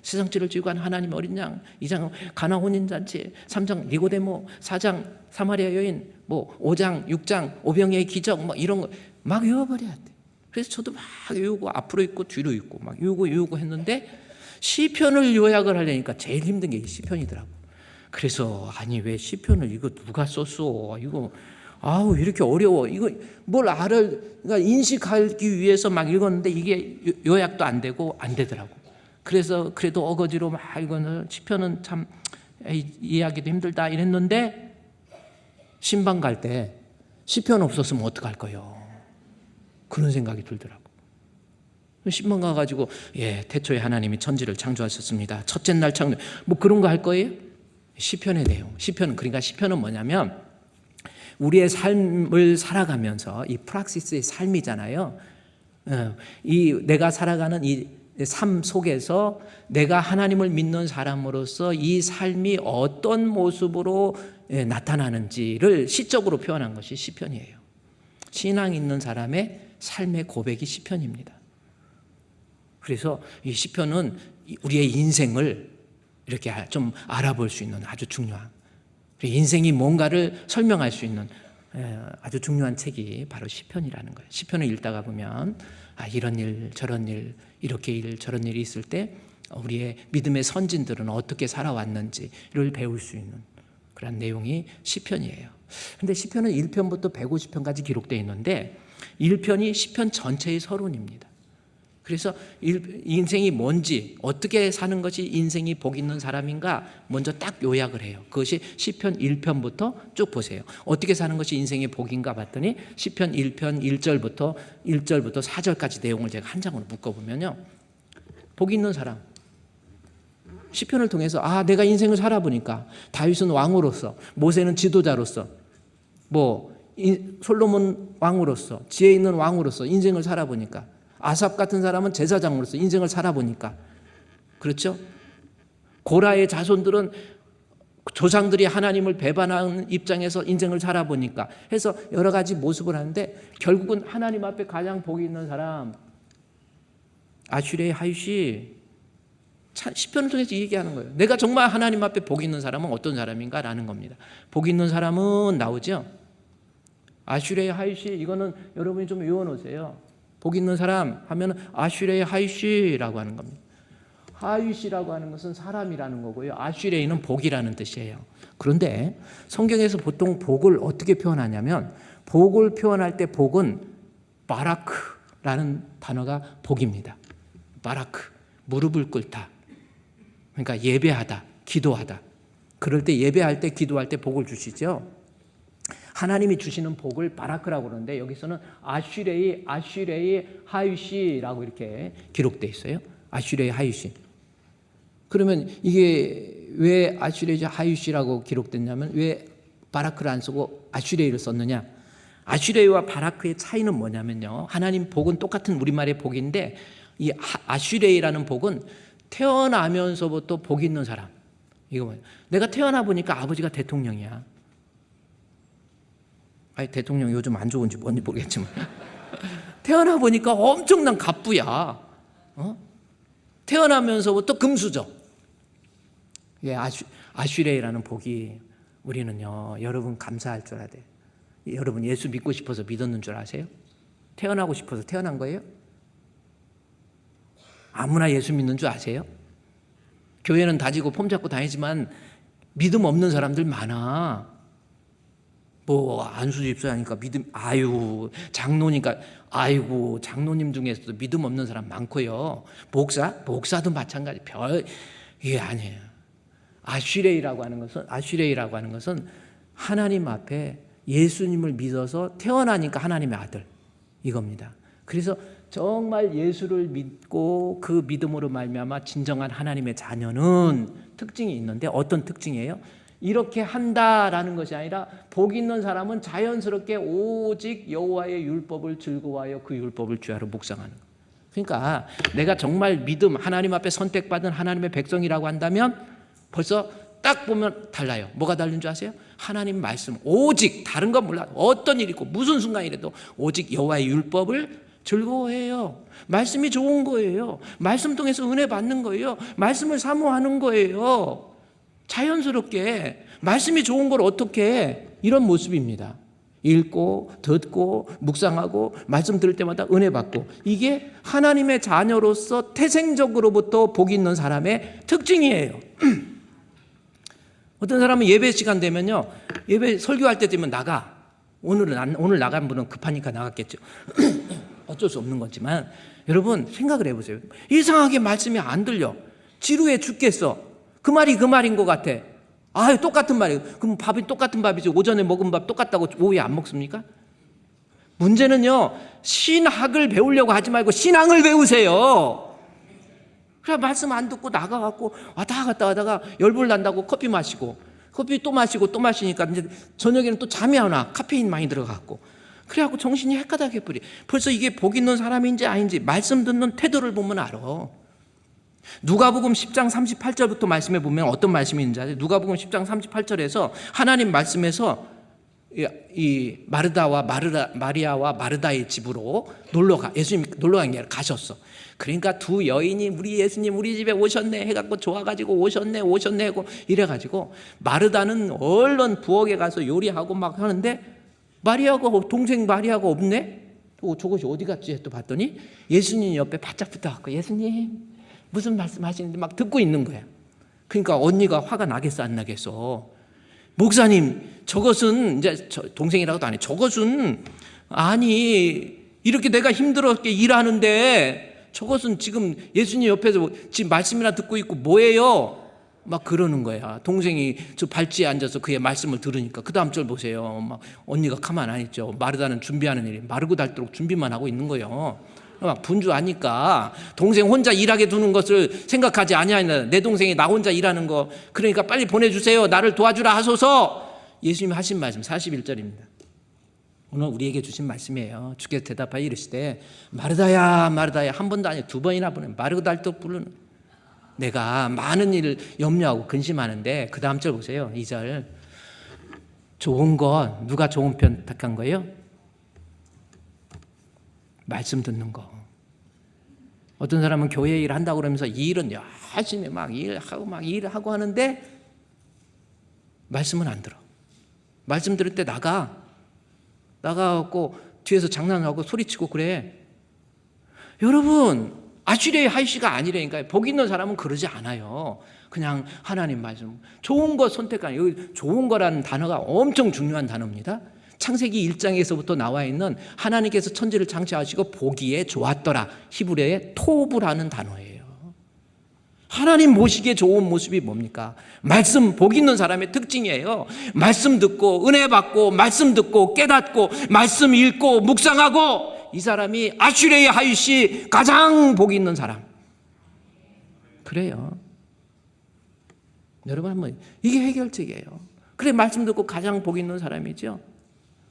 세상죄를 지고 간 하나님 어린 양, 2장 가나 혼인잔치, 3장 니고데모, 4장 사마리아 여인, 5장 6장 오병이의 기적 이런 거 막 외워버려야 돼. 그래서 저도 막 외우고 앞으로 있고 뒤로 있고 막 외우고 했는데 시편을 요약을 하려니까 제일 힘든 게 이 시편이더라고. 그래서 아니 왜 시편을 이거 누가 썼어? 이거 아우 이렇게 어려워. 이거 뭘 그러니까 인식하기 위해서 막 읽었는데 이게 요약도 안 되고 안 되더라고. 그래서 그래도 어거지로 막 이거는 시편은 참 이해하기도 힘들다 이랬는데 신방 갈 때 시편 없었으면 어떡할 거요? 그런 생각이 들더라고. 신방 가가지고 태초에 하나님이 천지를 창조하셨습니다. 첫째 날 창조 뭐 그런 거 할 거예요? 시편의 내용. 시편은 뭐냐면 우리의 삶을 살아가면서 이 프락시스의 삶이잖아요. 이 내가 살아가는 이 삶 속에서 내가 하나님을 믿는 사람으로서 이 삶이 어떤 모습으로 나타나는지를 시적으로 표현한 것이 시편이에요. 신앙 있는 사람의 삶의 고백이 시편입니다. 그래서 이 시편은 우리의 인생을 이렇게 좀 알아볼 수 있는 아주 중요한, 인생이 뭔가를 설명할 수 있는 아주 중요한 책이 바로 시편이라는 거예요. 시편을 읽다가 보면 이런 일 저런 일 이렇게 일 저런 일이 있을 때 우리의 믿음의 선진들은 어떻게 살아왔는지를 배울 수 있는 그런 내용이 시편이에요. 근데 시편은 1편부터 150편까지 기록되어 있는데 1편이 시편 전체의 서론입니다. 그래서 인생이 뭔지, 어떻게 사는 것이 인생이 복 있는 사람인가 먼저 딱 요약을 해요. 그것이 시편 1편부터 쭉 보세요. 어떻게 사는 것이 인생의 복인가 봤더니 시편 1편 1절부터 4절까지 내용을 제가 한 장으로 묶어보면요, 복 있는 사람, 시편을 통해서 내가 인생을 살아보니까 다윗은 왕으로서, 모세는 지도자로서, 솔로몬 왕으로서, 지혜 있는 왕으로서 인생을 살아보니까, 아삽 같은 사람은 제사장으로서 인생을 살아보니까, 그렇죠? 고라의 자손들은 조상들이 하나님을 배반하는 입장에서 인생을 살아보니까 해서 여러 가지 모습을 하는데, 결국은 하나님 앞에 가장 복이 있는 사람 아슈레의 하윗이 시편을 통해서 얘기하는 거예요. 내가 정말 하나님 앞에 복이 있는 사람은 어떤 사람인가 라는 겁니다. 복이 있는 사람은 나오죠. 아슈레의 하윗이, 이거는 여러분이 좀 외워놓으세요. 복 있는 사람 하면 아슈레의 하윗이라고 하는 겁니다. 하윗이라고 하는 것은 사람이라는 거고요, 아슈레이는 복이라는 뜻이에요. 그런데 성경에서 보통 복을 어떻게 표현하냐면, 복을 표현할 때 복은 바라크라는 단어가 복입니다. 바라크, 무릎을 꿇다, 그러니까 예배하다, 기도하다. 그럴 때 예배할 때 기도할 때 복을 주시죠. 하나님이 주시는 복을 바라크라고 그러는데 여기서는 아슈레이 하윗이라고 이렇게 기록되어 있어요. 아슈레이 하윗이. 그러면 이게 왜 아슈레이 하윗이라고 기록됐냐면, 왜 바라크를 안 쓰고 아슈레이를 썼느냐? 아슈레이와 바라크의 차이는 뭐냐면요, 하나님 복은 똑같은 우리말의 복인데, 이 아슈레이라는 복은 태어나면서부터 복 있는 사람. 이거 뭐예요? 내가 태어나 보니까 아버지가 대통령이야. 대통령 요즘 안 좋은지 뭔지 모르겠지만 태어나 보니까 엄청난 갑부야. 태어나면서부터 금수저. 아슈레이라는 복이, 우리는요, 여러분 감사할 줄 알아야 돼요. 여러분 예수 믿고 싶어서 믿었는 줄 아세요? 태어나고 싶어서 태어난 거예요? 아무나 예수 믿는 줄 아세요? 교회는 다지고 폼 잡고 다니지만 믿음 없는 사람들 많아. 안수 집사하니까 믿음, 장로니까, 장로님 중에서도 믿음 없는 사람 많고요. 목사도 마찬가지. 이게 아니에요. 아슈레이라고 하는 것은 하나님 앞에 예수님을 믿어서 태어나니까 하나님의 아들, 이겁니다. 그래서 정말 예수를 믿고 그 믿음으로 말미암아 진정한 하나님의 자녀는 특징이 있는데, 어떤 특징이에요? 이렇게 한다라는 것이 아니라, 복 있는 사람은 자연스럽게 오직 여호와의 율법을 즐거워하여 그 율법을 주야로 묵상하는 거예요. 그러니까 내가 정말 믿음, 하나님 앞에 선택받은 하나님의 백성이라고 한다면 벌써 딱 보면 달라요. 뭐가 다른 줄 아세요? 하나님 말씀, 오직, 다른 건 몰라, 어떤 일이 있고 무슨 순간이라도 오직 여호와의 율법을 즐거워해요. 말씀이 좋은 거예요. 말씀 통해서 은혜 받는 거예요. 말씀을 사모하는 거예요. 자연스럽게 말씀이 좋은 걸 어떻게 해? 이런 모습입니다. 읽고 듣고 묵상하고 말씀 들을 때마다 은혜 받고, 이게 하나님의 자녀로서 태생적으로부터 복 있는 사람의 특징이에요. 어떤 사람은 예배 시간 되면요, 예배 설교할 때 되면 나가. 오늘 나간 분은 급하니까 나갔겠죠. 어쩔 수 없는 거지만 여러분 생각을 해보세요. 이상하게 말씀이 안 들려. 지루해 죽겠어. 그 말이 그 말인 것 같아. 아, 똑같은 말이에요. 그럼 밥이 똑같은 밥이지. 오전에 먹은 밥 똑같다고 오후에 안 먹습니까? 문제는요, 신학을 배우려고 하지 말고 신앙을 배우세요. 그래 말씀 안 듣고 나가갖고 왔다 갔다 하다가 열불 난다고 커피 마시고, 커피 또 마시고 또 마시니까 이제 저녁에는 또 잠이 안 와. 카페인 많이 들어갔고. 그래갖고 정신이 헷가닥해버리. 벌써 이게 복 있는 사람인지 아닌지 말씀 듣는 태도를 보면 알아. 누가복음 10장 38절부터 말씀해 보면 어떤 말씀이 있는지 아세요? 누가복음 10장 38절에서 하나님 말씀에서 이 마리아와 마르다의 집으로 예수님 놀러 간 게 아니라 가셨어. 그러니까 두 여인이 우리 예수님 우리 집에 오셨네 해갖고 좋아가지고 오셨네 하고 이래가지고 마르다는 얼른 부엌에 가서 요리하고 막 하는데 마리아가 동생 마리아가 없네. 또 저것이 어디 갔지? 또 봤더니 예수님 옆에 바짝 붙어갖고 예수님 무슨 말씀하시는지 막 듣고 있는 거야. 그러니까 언니가 화가 나겠어 안 나겠어? 목사님 저것은 이제 동생이라고도 안 해. 저것은 아니 이렇게 내가 힘들었게 일하는데 저것은 지금 예수님 옆에서 지금 말씀이나 듣고 있고 뭐예요? 막 그러는 거야. 동생이 저 발치에 앉아서 그의 말씀을 들으니까 그 다음 절 보세요. 막 언니가 가만 안 있죠. 마르다는 준비하는 일이 마르고 닳도록 준비만 하고 있는 거예요. 막 분주하니까 동생 혼자 일하게 두는 것을 생각하지 아니하냐. 내 동생이 나 혼자 일하는 거 그러니까 빨리 보내주세요. 나를 도와주라 하소서. 예수님이 하신 말씀 41절입니다. 오늘 우리에게 주신 말씀이에요. 주께서 대답하여 이르시되 마르다야 마르다야 한 번도 아니고 두 번이나 부르는 마르고 닳도록 부르는 내가 많은 일을 염려하고 근심하는데 그 다음 절 보세요. 2절 좋은 것 누가 좋은 편 택한 거예요? 말씀 듣는 거. 어떤 사람은 교회 일 한다고 그러면서 일은 열심히 막 일하고 하는데 말씀은 안 들어. 말씀 들을 때 나가갖고 뒤에서 장난하고 소리치고 그래. 여러분 아슈레의 하이시가 아니라니까요. 복 있는 사람은 그러지 않아요. 그냥 하나님 말씀 좋은 것 선택하는 여기 좋은 거라는 단어가 엄청 중요한 단어입니다. 창세기 1장에서부터 나와 있는 하나님께서 천지를 창조하시고 보기에 좋았더라. 히브리어의 토브라는 단어예요. 하나님 보시기에 좋은 모습이 뭡니까? 말씀, 복 있는 사람의 특징이에요. 말씀 듣고 은혜 받고 말씀 듣고 깨닫고 말씀 읽고 묵상하고 이 사람이 아슈레의 하이시 가장 복 있는 사람. 그래요. 여러분 한번 이게 해결책이에요. 그래 말씀 듣고 가장 복 있는 사람이죠.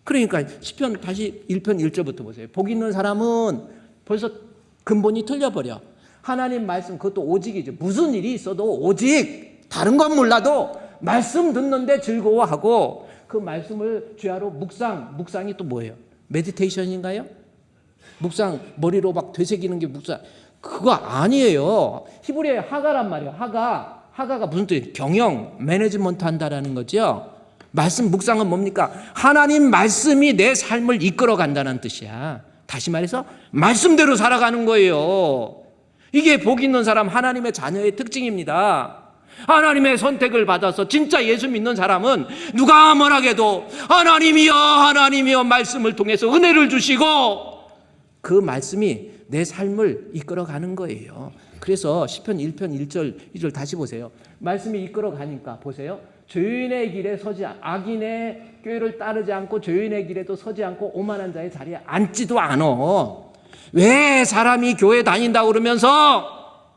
그러니까 시편 다시 1편 1절부터 보세요. 복 있는 사람은 벌써 근본이 틀려버려. 하나님 말씀 그것도 오직이죠. 무슨 일이 있어도 오직 다른 건 몰라도 말씀 듣는데 즐거워하고 그 말씀을 주야로 묵상이 또 뭐예요? 메디테이션인가요? 묵상 머리로 막 되새기는 게 묵상 그거 아니에요. 히브리어의 하가란 말이에요. 하가가 무슨 뜻이에요? 경영 매니지먼트 한다라는 거죠. 말씀 묵상은 뭡니까? 하나님 말씀이 내 삶을 이끌어 간다는 뜻이야. 다시 말해서 말씀대로 살아가는 거예요. 이게 복 있는 사람 하나님의 자녀의 특징입니다. 하나님의 선택을 받아서 진짜 예수 믿는 사람은 누가 뭐라해도 하나님이여 말씀을 통해서 은혜를 주시고 그 말씀이 내 삶을 이끌어 가는 거예요. 그래서 시편 1편 1절 2절 다시 보세요. 말씀이 이끌어 가니까 보세요. 죄인의 길에 서지 악인의 꾀를 따르지 않고 죄인의 길에도 서지 않고 오만한 자의 자리에 앉지도 않어. 왜 사람이 교회 다닌다고 그러면서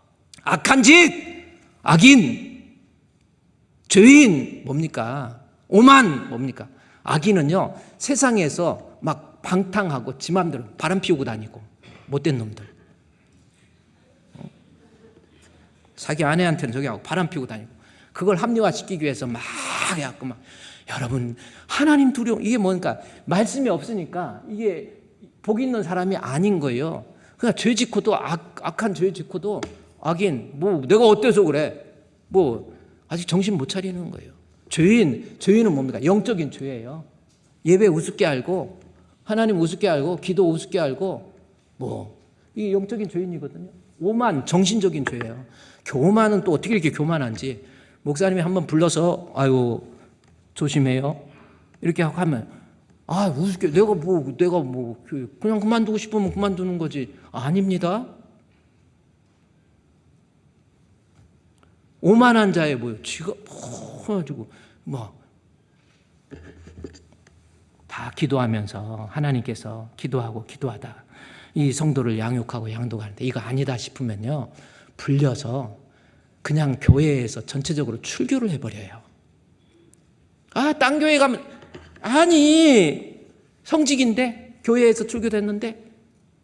악한 짓, 악인, 죄인 뭡니까? 오만 뭡니까? 악인은요 세상에서 막 방탕하고 지 맘대로 바람 피우고 다니고 못된 놈들. 자기 아내한테는 저기 하고 바람 피우고 다니고 그걸 합리화시키기 위해서 막 해갖고 막 여러분 하나님 두려움 이게 뭔가 말씀이 없으니까 이게 복 있는 사람이 아닌 거예요. 그러니까 죄 짓고도 악한 죄 짓고도 악인 뭐 내가 어때서 그래 뭐 아직 정신 못 차리는 거예요. 죄인은 뭡니까? 영적인 죄예요. 예배 우습게 알고 하나님 우습게 알고 기도 우습게 알고 뭐 이게 영적인 죄인이거든요. 오만 정신적인 죄예요. 교만은 또 어떻게 이렇게 교만한지 목사님이 한번 불러서 아유 조심해요 이렇게 하고 하면 우습게 내가 그냥 그만두고 싶으면 그만두는 거지. 아닙니다. 오만한 자에 지가 가지고 다 기도하면서 하나님께서 기도하다 이 성도를 양육하고 양도하는데 이거 아니다 싶으면요 불려서 그냥 교회에서 전체적으로 출교를 해버려요. 딴 교회 가면 아니 성직인데 교회에서 출교됐는데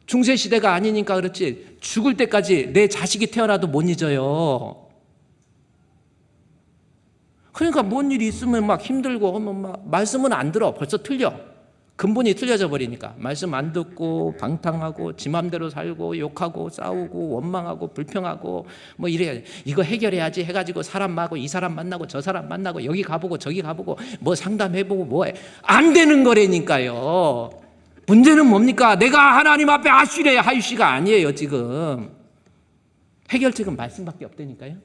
중세시대가 아니니까 그렇지 죽을 때까지 내 자식이 태어나도 못 잊어요. 그러니까 뭔 일이 있으면 막 힘들고 하면 막 말씀은 안 들어. 벌써 틀려. 근본이 틀려져 버리니까 말씀 안 듣고 방탕하고 지 맘대로 살고 욕하고 싸우고 원망하고 불평하고 이래야 이거 해결해야지 해가지고 사람 만나고 이 사람 만나고 저 사람 만나고 여기 가보고 저기 가보고 상담해보고 안 되는 거라니까요. 문제는 뭡니까? 내가 하나님 앞에 하시래야 하유시가 아니에요. 지금 해결책은 말씀밖에 없다니까요.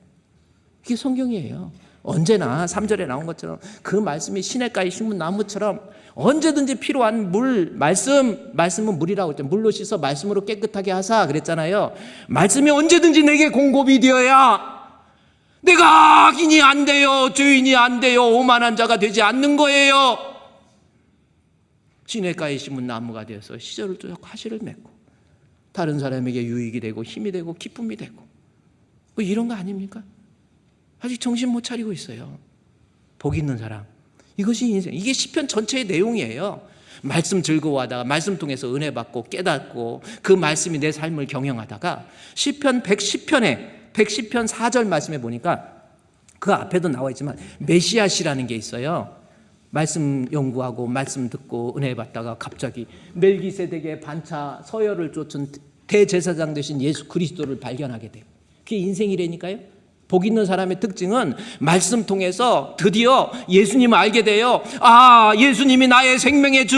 이게 성경이에요. 언제나 3절에 나온 것처럼 그 말씀이 시냇가에 심은 나무처럼 언제든지 필요한 말씀은 물이라고 했죠. 물로 씻어 말씀으로 깨끗하게 하사 그랬잖아요. 말씀이 언제든지 내게 공급이 되어야 내가 악인이 안 돼요. 죄인이 안 돼요. 오만한 자가 되지 않는 거예요. 시냇가에 심은 나무가 되어서 시절을 쫓아 과실을 맺고 다른 사람에게 유익이 되고 힘이 되고 기쁨이 되고 이런 거 아닙니까? 아직 정신 못 차리고 있어요. 복 있는 사람. 이것이 인생. 이게 시편 전체의 내용이에요. 말씀 즐거워하다가 말씀 통해서 은혜 받고 깨닫고 그 말씀이 내 삶을 경영하다가 시편 110편에 110편 4절 말씀에 보니까 그 앞에도 나와 있지만 메시아시라는 게 있어요. 말씀 연구하고 말씀 듣고 은혜 받다가 갑자기 멜기세덱의 반차 서열을 쫓은 대제사장 되신 예수 그리스도를 발견하게 돼요. 그게 인생이라니까요. 복 있는 사람의 특징은 말씀 통해서 드디어 예수님을 알게 돼요. 예수님이 나의 생명의 주,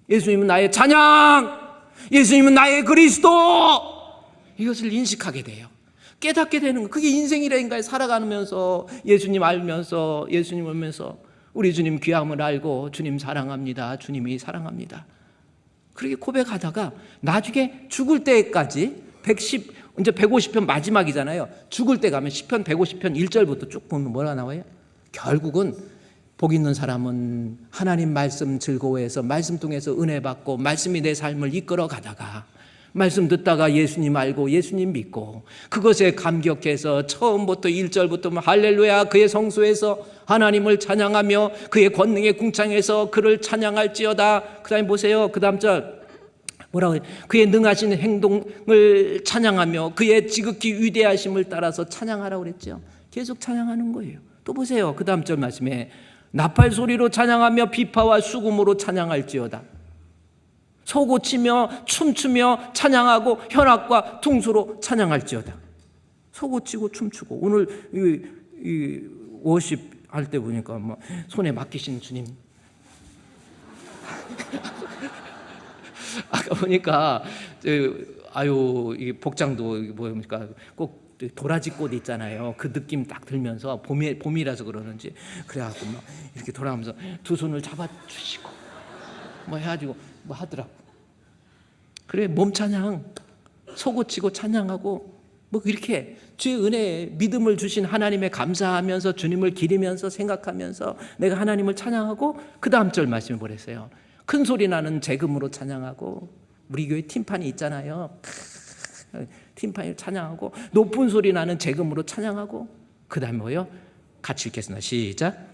예수님은 나의 찬양, 예수님은 나의 그리스도, 이것을 인식하게 돼요. 깨닫게 되는 거. 그게 인생이라니까요. 살아가면서 예수님 알면서 예수님 알면서 우리 주님 귀함을 알고 주님 사랑합니다. 주님이 사랑합니다. 그렇게 고백하다가 나중에 죽을 때까지 이제 150편 마지막이잖아요. 죽을 때 가면 시편 150편 1절부터 쭉 보면 뭐라 나와요? 결국은 복 있는 사람은 하나님 말씀 즐거워해서 말씀 통해서 은혜 받고 말씀이 내 삶을 이끌어 가다가 말씀 듣다가 예수님 알고 예수님 믿고 그것에 감격해서 처음부터 1절부터 할렐루야 그의 성소에서 하나님을 찬양하며 그의 권능에 궁창해서 그를 찬양할지어다. 그 다음에 보세요. 그 다음 절 뭐라고 해요? 그의 능하신 행동을 찬양하며 그의 지극히 위대하심을 따라서 찬양하라고 그랬죠. 계속 찬양하는 거예요. 또 보세요. 그 다음 절 말씀에 나팔 소리로 찬양하며 비파와 수금으로 찬양할지어다. 소고치며 춤추며 찬양하고 현악과 퉁소로 찬양할지어다. 소고치고 춤추고 오늘 이 워십 할 때 보니까 손에 맡기신 주님 아까 보니까 이 복장도 뭡니까 꼭 도라지 꽃 있잖아요. 그 느낌 딱 들면서 봄이라서 그러는지 그래갖고 막 이렇게 돌아가면서 두 손을 잡아주시고 해가지고 하더라고. 그래 몸 찬양 소고치고 찬양하고 이렇게 주의 은혜에 믿음을 주신 하나님에 감사하면서 주님을 기리면서 생각하면서 내가 하나님을 찬양하고 그 다음 절 말씀을 보냈어요. 큰 소리 나는 재금으로 찬양하고 우리 교회 팀판이 있잖아요. 팀판을 찬양하고 높은 소리 나는 재금으로 찬양하고 그 다음에 뭐요? 같이 읽겠습니다. 시작.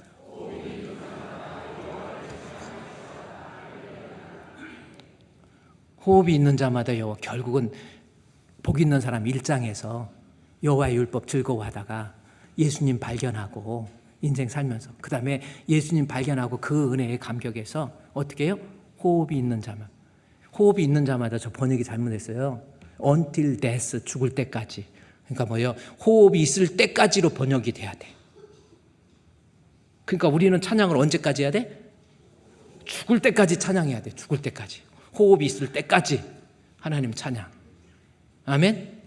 호흡이 있는 자마다 여호와. 결국은 복 있는 사람 1장에서 여호와의 율법 즐거워하다가 예수님 발견하고 인생 살면서 그 다음에 예수님 발견하고 그 은혜에 감격해서 어떻게 해요? 호흡이 있는 자만. 호흡이 있는 자마다 저 번역이 잘못했어요. Until death, 죽을 때까지. 그러니까 뭐예요? 호흡이 있을 때까지로 번역이 돼야 돼. 그러니까 우리는 찬양을 언제까지 해야 돼? 죽을 때까지 찬양해야 돼. 죽을 때까지. 호흡이 있을 때까지 하나님 찬양. 아멘?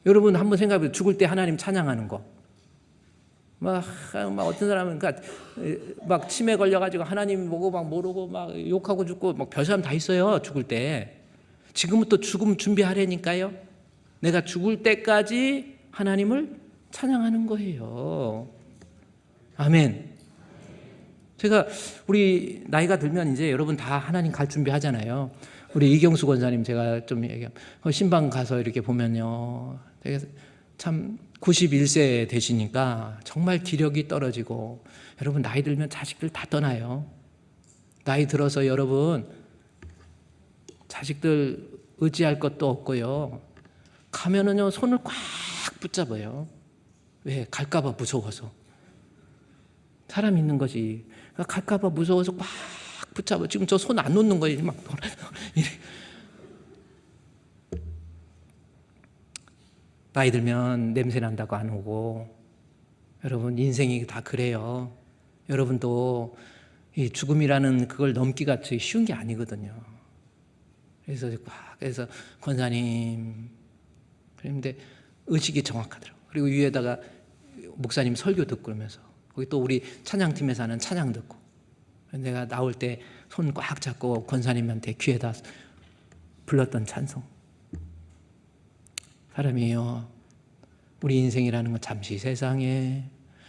여러분 한번 생각해보세요. 죽을 때 하나님 찬양하는 거. 막 어떤 사람은 그러니까 막 치매 걸려가지고 하나님 보고 막 모르고 막 욕하고 죽고 막 별 사람 다 있어요. 죽을 때. 지금부터 죽음 준비하라니까요. 내가 죽을 때까지 하나님을 찬양하는 거예요. 아멘. 제가 우리 나이가 들면 이제 여러분 다 하나님 갈 준비하잖아요. 우리 이경수 권사님 제가 좀 얘기하면 신방 가서 이렇게 보면요. 되게 참 91세 되시니까 정말 기력이 떨어지고, 여러분 나이 들면 자식들 다 떠나요. 나이 들어서 여러분 자식들 의지할 것도 없고요. 가면은요 손을 꽉 붙잡아요. 왜? 갈까봐 무서워서. 사람 있는 것이 갈까봐 무서워서 꽉 붙잡아. 지금 저 손 안 놓는 거예요. 막 이래. 나이 들면 냄새 난다고 안 오고, 여러분 인생이 다 그래요. 여러분도 이 죽음이라는 그걸 넘기가 쉬운 게 아니거든요. 그래서 권사님 그런데 의식이 정확하더라고요. 그리고 위에다가 목사님 설교 듣고 그러면서 거기 또 우리 찬양팀에서 하는 찬양 듣고, 내가 나올 때 손 꽉 잡고 권사님한테 귀에다 불렀던 찬송. 사람이에요. 우리 인생이라는 건 잠시 세상에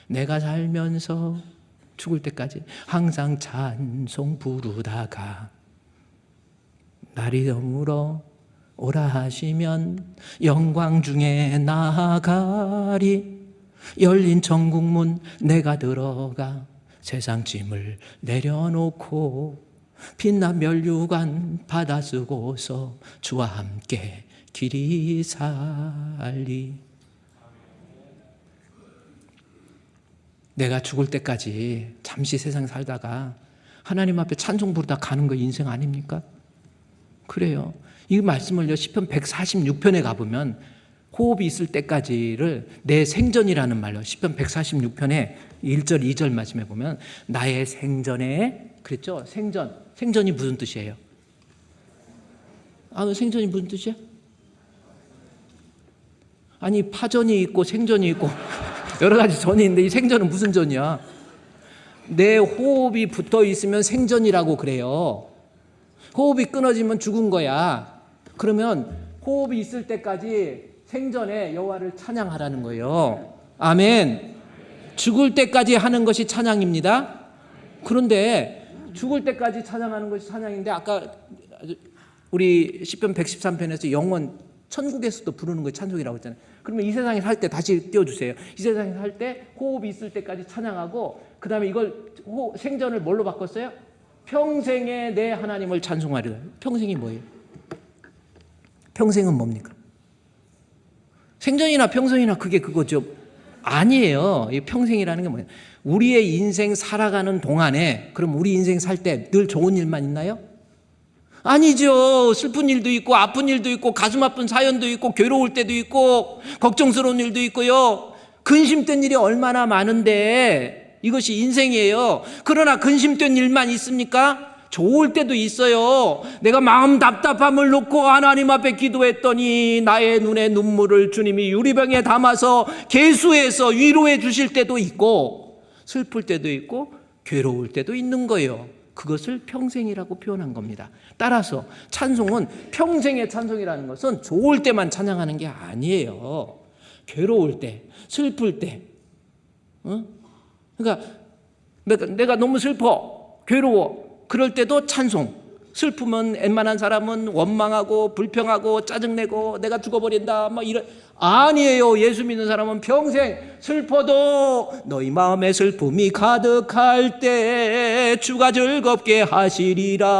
내가 살면서 죽을 때까지 항상 찬송 부르다가 날이 저물어 오라 하시면 영광 중에 나아가리. 열린 천국문 내가 들어가 세상 짐을 내려놓고 빛난 면류관 받아 쓰고서 주와 함께 길이 살리. 내가 죽을 때까지 잠시 세상 살다가 하나님 앞에 찬송 부르다 가는 거 인생 아닙니까? 그래요. 이 말씀을요 시편 146편에 가보면 호흡이 있을 때까지를 내 생전이라는 말로 시편 146편에 1절 2절 말씀해 보면 나의 생전에, 그랬죠? 생전이 무슨 뜻이에요? 생전이 무슨 뜻이야? 아니 파전이 있고 생전이 있고 여러 가지 전이 있는데 이 생전은 무슨 전이야? 내 호흡이 붙어 있으면 생전이라고 그래요. 호흡이 끊어지면 죽은 거야. 그러면 호흡이 있을 때까지 생전에 여호와를 찬양하라는 거예요. 아멘. 죽을 때까지 하는 것이 찬양입니다. 그런데 죽을 때까지 찬양하는 것이 찬양인데, 아까 우리 시편 113편에서 영원 천국에서도 부르는 거 찬송이라고 했잖아요. 그러면 이 세상에 살 때 다시 띄워주세요. 이 세상에 살 때 호흡이 있을 때까지 찬양하고, 그 다음에 이걸 생전을 뭘로 바꿨어요? 평생에 내 하나님을 찬송하리라. 평생이 뭐예요? 평생은 뭡니까? 생전이나 평생이나 그게 그거죠. 아니에요. 이 평생이라는 게 뭐예요? 우리의 인생 살아가는 동안에, 그럼 우리 인생 살 때 늘 좋은 일만 있나요? 아니죠. 슬픈 일도 있고 아픈 일도 있고 가슴 아픈 사연도 있고 괴로울 때도 있고 걱정스러운 일도 있고요. 근심된 일이 얼마나 많은데 이것이 인생이에요. 그러나 근심된 일만 있습니까? 좋을 때도 있어요. 내가 마음 답답함을 놓고 하나님 앞에 기도했더니 나의 눈에 눈물을 주님이 유리병에 담아서 계수해서 위로해 주실 때도 있고, 슬플 때도 있고 괴로울 때도 있는 거예요. 그것을 평생이라고 표현한 겁니다. 따라서 찬송은 평생의 찬송이라는 것은 좋을 때만 찬양하는 게 아니에요. 괴로울 때, 슬플 때, 그러니까 내가 너무 슬퍼, 괴로워, 그럴 때도 찬송. 슬프면 웬만한 사람은 원망하고 불평하고 짜증내고 내가 죽어버린다 막 이런. 아니에요. 예수 믿는 사람은 평생 슬퍼도 너희 마음에 슬픔이 가득할 때 주가 즐겁게 하시리라.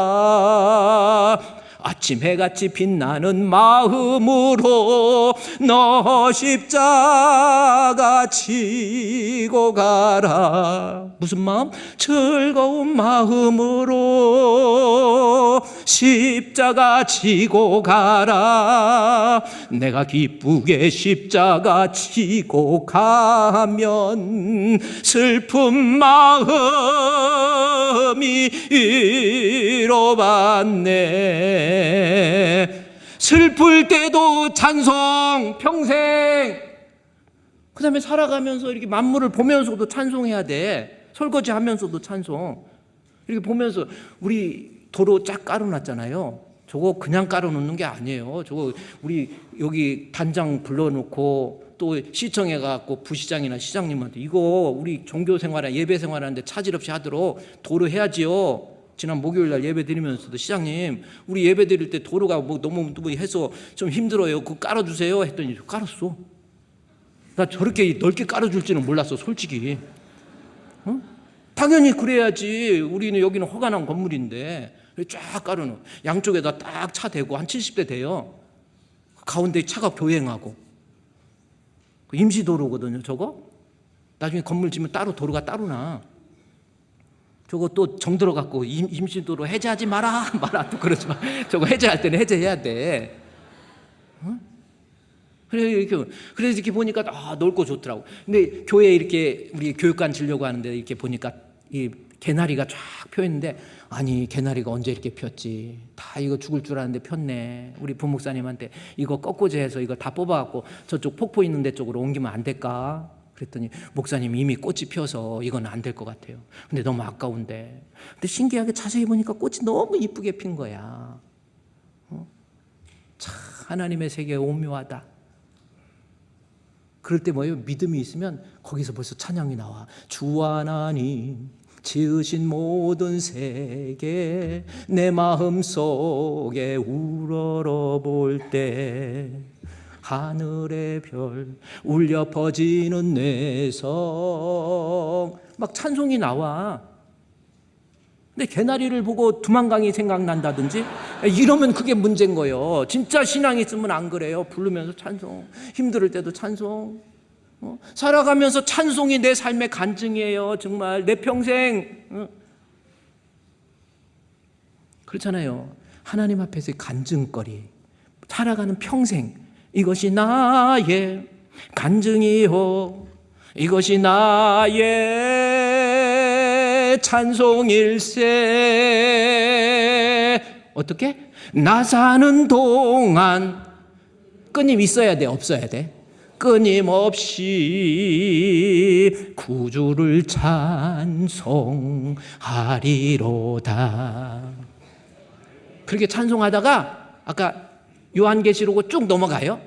아침 해같이 빛나는 마음으로 너 십자가 지고 가라. 무슨 마음? 즐거운 마음으로 십자가 지고 가라. 내가 기쁘게 십자가 지고 가면 슬픈 마음이 위로받네. 슬플 때도 찬송, 평생. 그 다음에 살아가면서 이렇게 만물을 보면서도 찬송해야 돼. 설거지 하면서도 찬송. 이렇게 보면서 우리 도로 쫙 깔아놨잖아요. 저거 그냥 깔아놓는 게 아니에요. 저거 우리 여기 단장 불러놓고 또 시청에 가고 부시장이나 시장님한테 이거 우리 종교 생활, 예배 생활하는데 차질 없이 하도록 도로 해야지요. 지난 목요일 날 예배 드리면서도 시장님 우리 예배 드릴 때 도로가 뭐 너무 해서 좀 힘들어요. 그거 깔아주세요 했더니 깔았어. 나 저렇게 넓게 깔아줄지는 몰랐어 솔직히. 어? 당연히 그래야지. 우리는 여기는 허가난 건물인데 쫙 깔아놓고 양쪽에다 딱 차 대고 한 70대 돼요. 가운데 차가 교행하고. 임시도로거든요 저거. 나중에 건물 지면 따로 도로가 따로 나. 저거 또 정들어 갖고 임시도로 해제하지 마라 또 그러지 마. 저거 해제할 때는 해제해야 돼. 어? 그래서 이렇게 보니까 넓고 좋더라고. 근데 교회에 이렇게 우리 교육관 지려고 하는데 이렇게 보니까 이 개나리가 쫙 펴있는데 아니 개나리가 언제 이렇게 폈지? 다 이거 죽을 줄 알았는데 폈네. 우리 부목사님한테 이거 꺾고제해서 이거 다 뽑아갖고 저쪽 폭포 있는 데 쪽으로 옮기면 안 될까? 그랬더니 목사님이 이미 꽃이 피어서 이건 안 될 것 같아요. 근데 너무 아까운데. 근데 신기하게 자세히 보니까 꽃이 너무 이쁘게 핀 거야. 참 하나님의 세계가 오묘하다. 그럴 때 뭐예요? 믿음이 있으면 거기서 벌써 찬양이 나와. 주 하나님 지으신 모든 세계 내 마음속에 우러러볼 때 하늘의 별 울려 퍼지는 내성 막 찬송이 나와. 근데 개나리를 보고 두만강이 생각난다든지 이러면 그게 문제인 거예요. 진짜 신앙이 있으면 안 그래요. 부르면서 찬송, 힘들 때도 찬송. 살아가면서 찬송이 내 삶의 간증이에요. 정말 내 평생. 그렇잖아요. 하나님 앞에서의 간증거리. 살아가는 평생 이것이 나의 간증이요 이것이 나의 찬송일세. 어떻게? 나 사는 동안 끊임 있어야 돼? 없어야 돼? 끊임없이 구주를 찬송하리로다. 그렇게 찬송하다가 아까 요한계시록으로 쭉 넘어가요.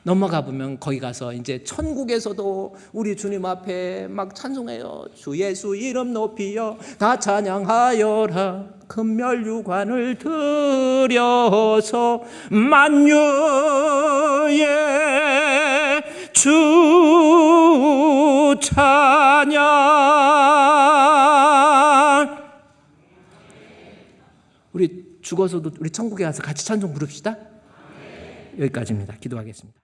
넘어가 보면 거기 가서 이제 천국에서도 우리 주님 앞에 막 찬송해요. 주 예수 이름 높이여 다 찬양하여라. 금멸유관을 들여서 만유의 주 찬양. 우리 죽어서도 우리 천국에 가서 같이 찬송 부릅시다. 여기까지입니다. 기도하겠습니다.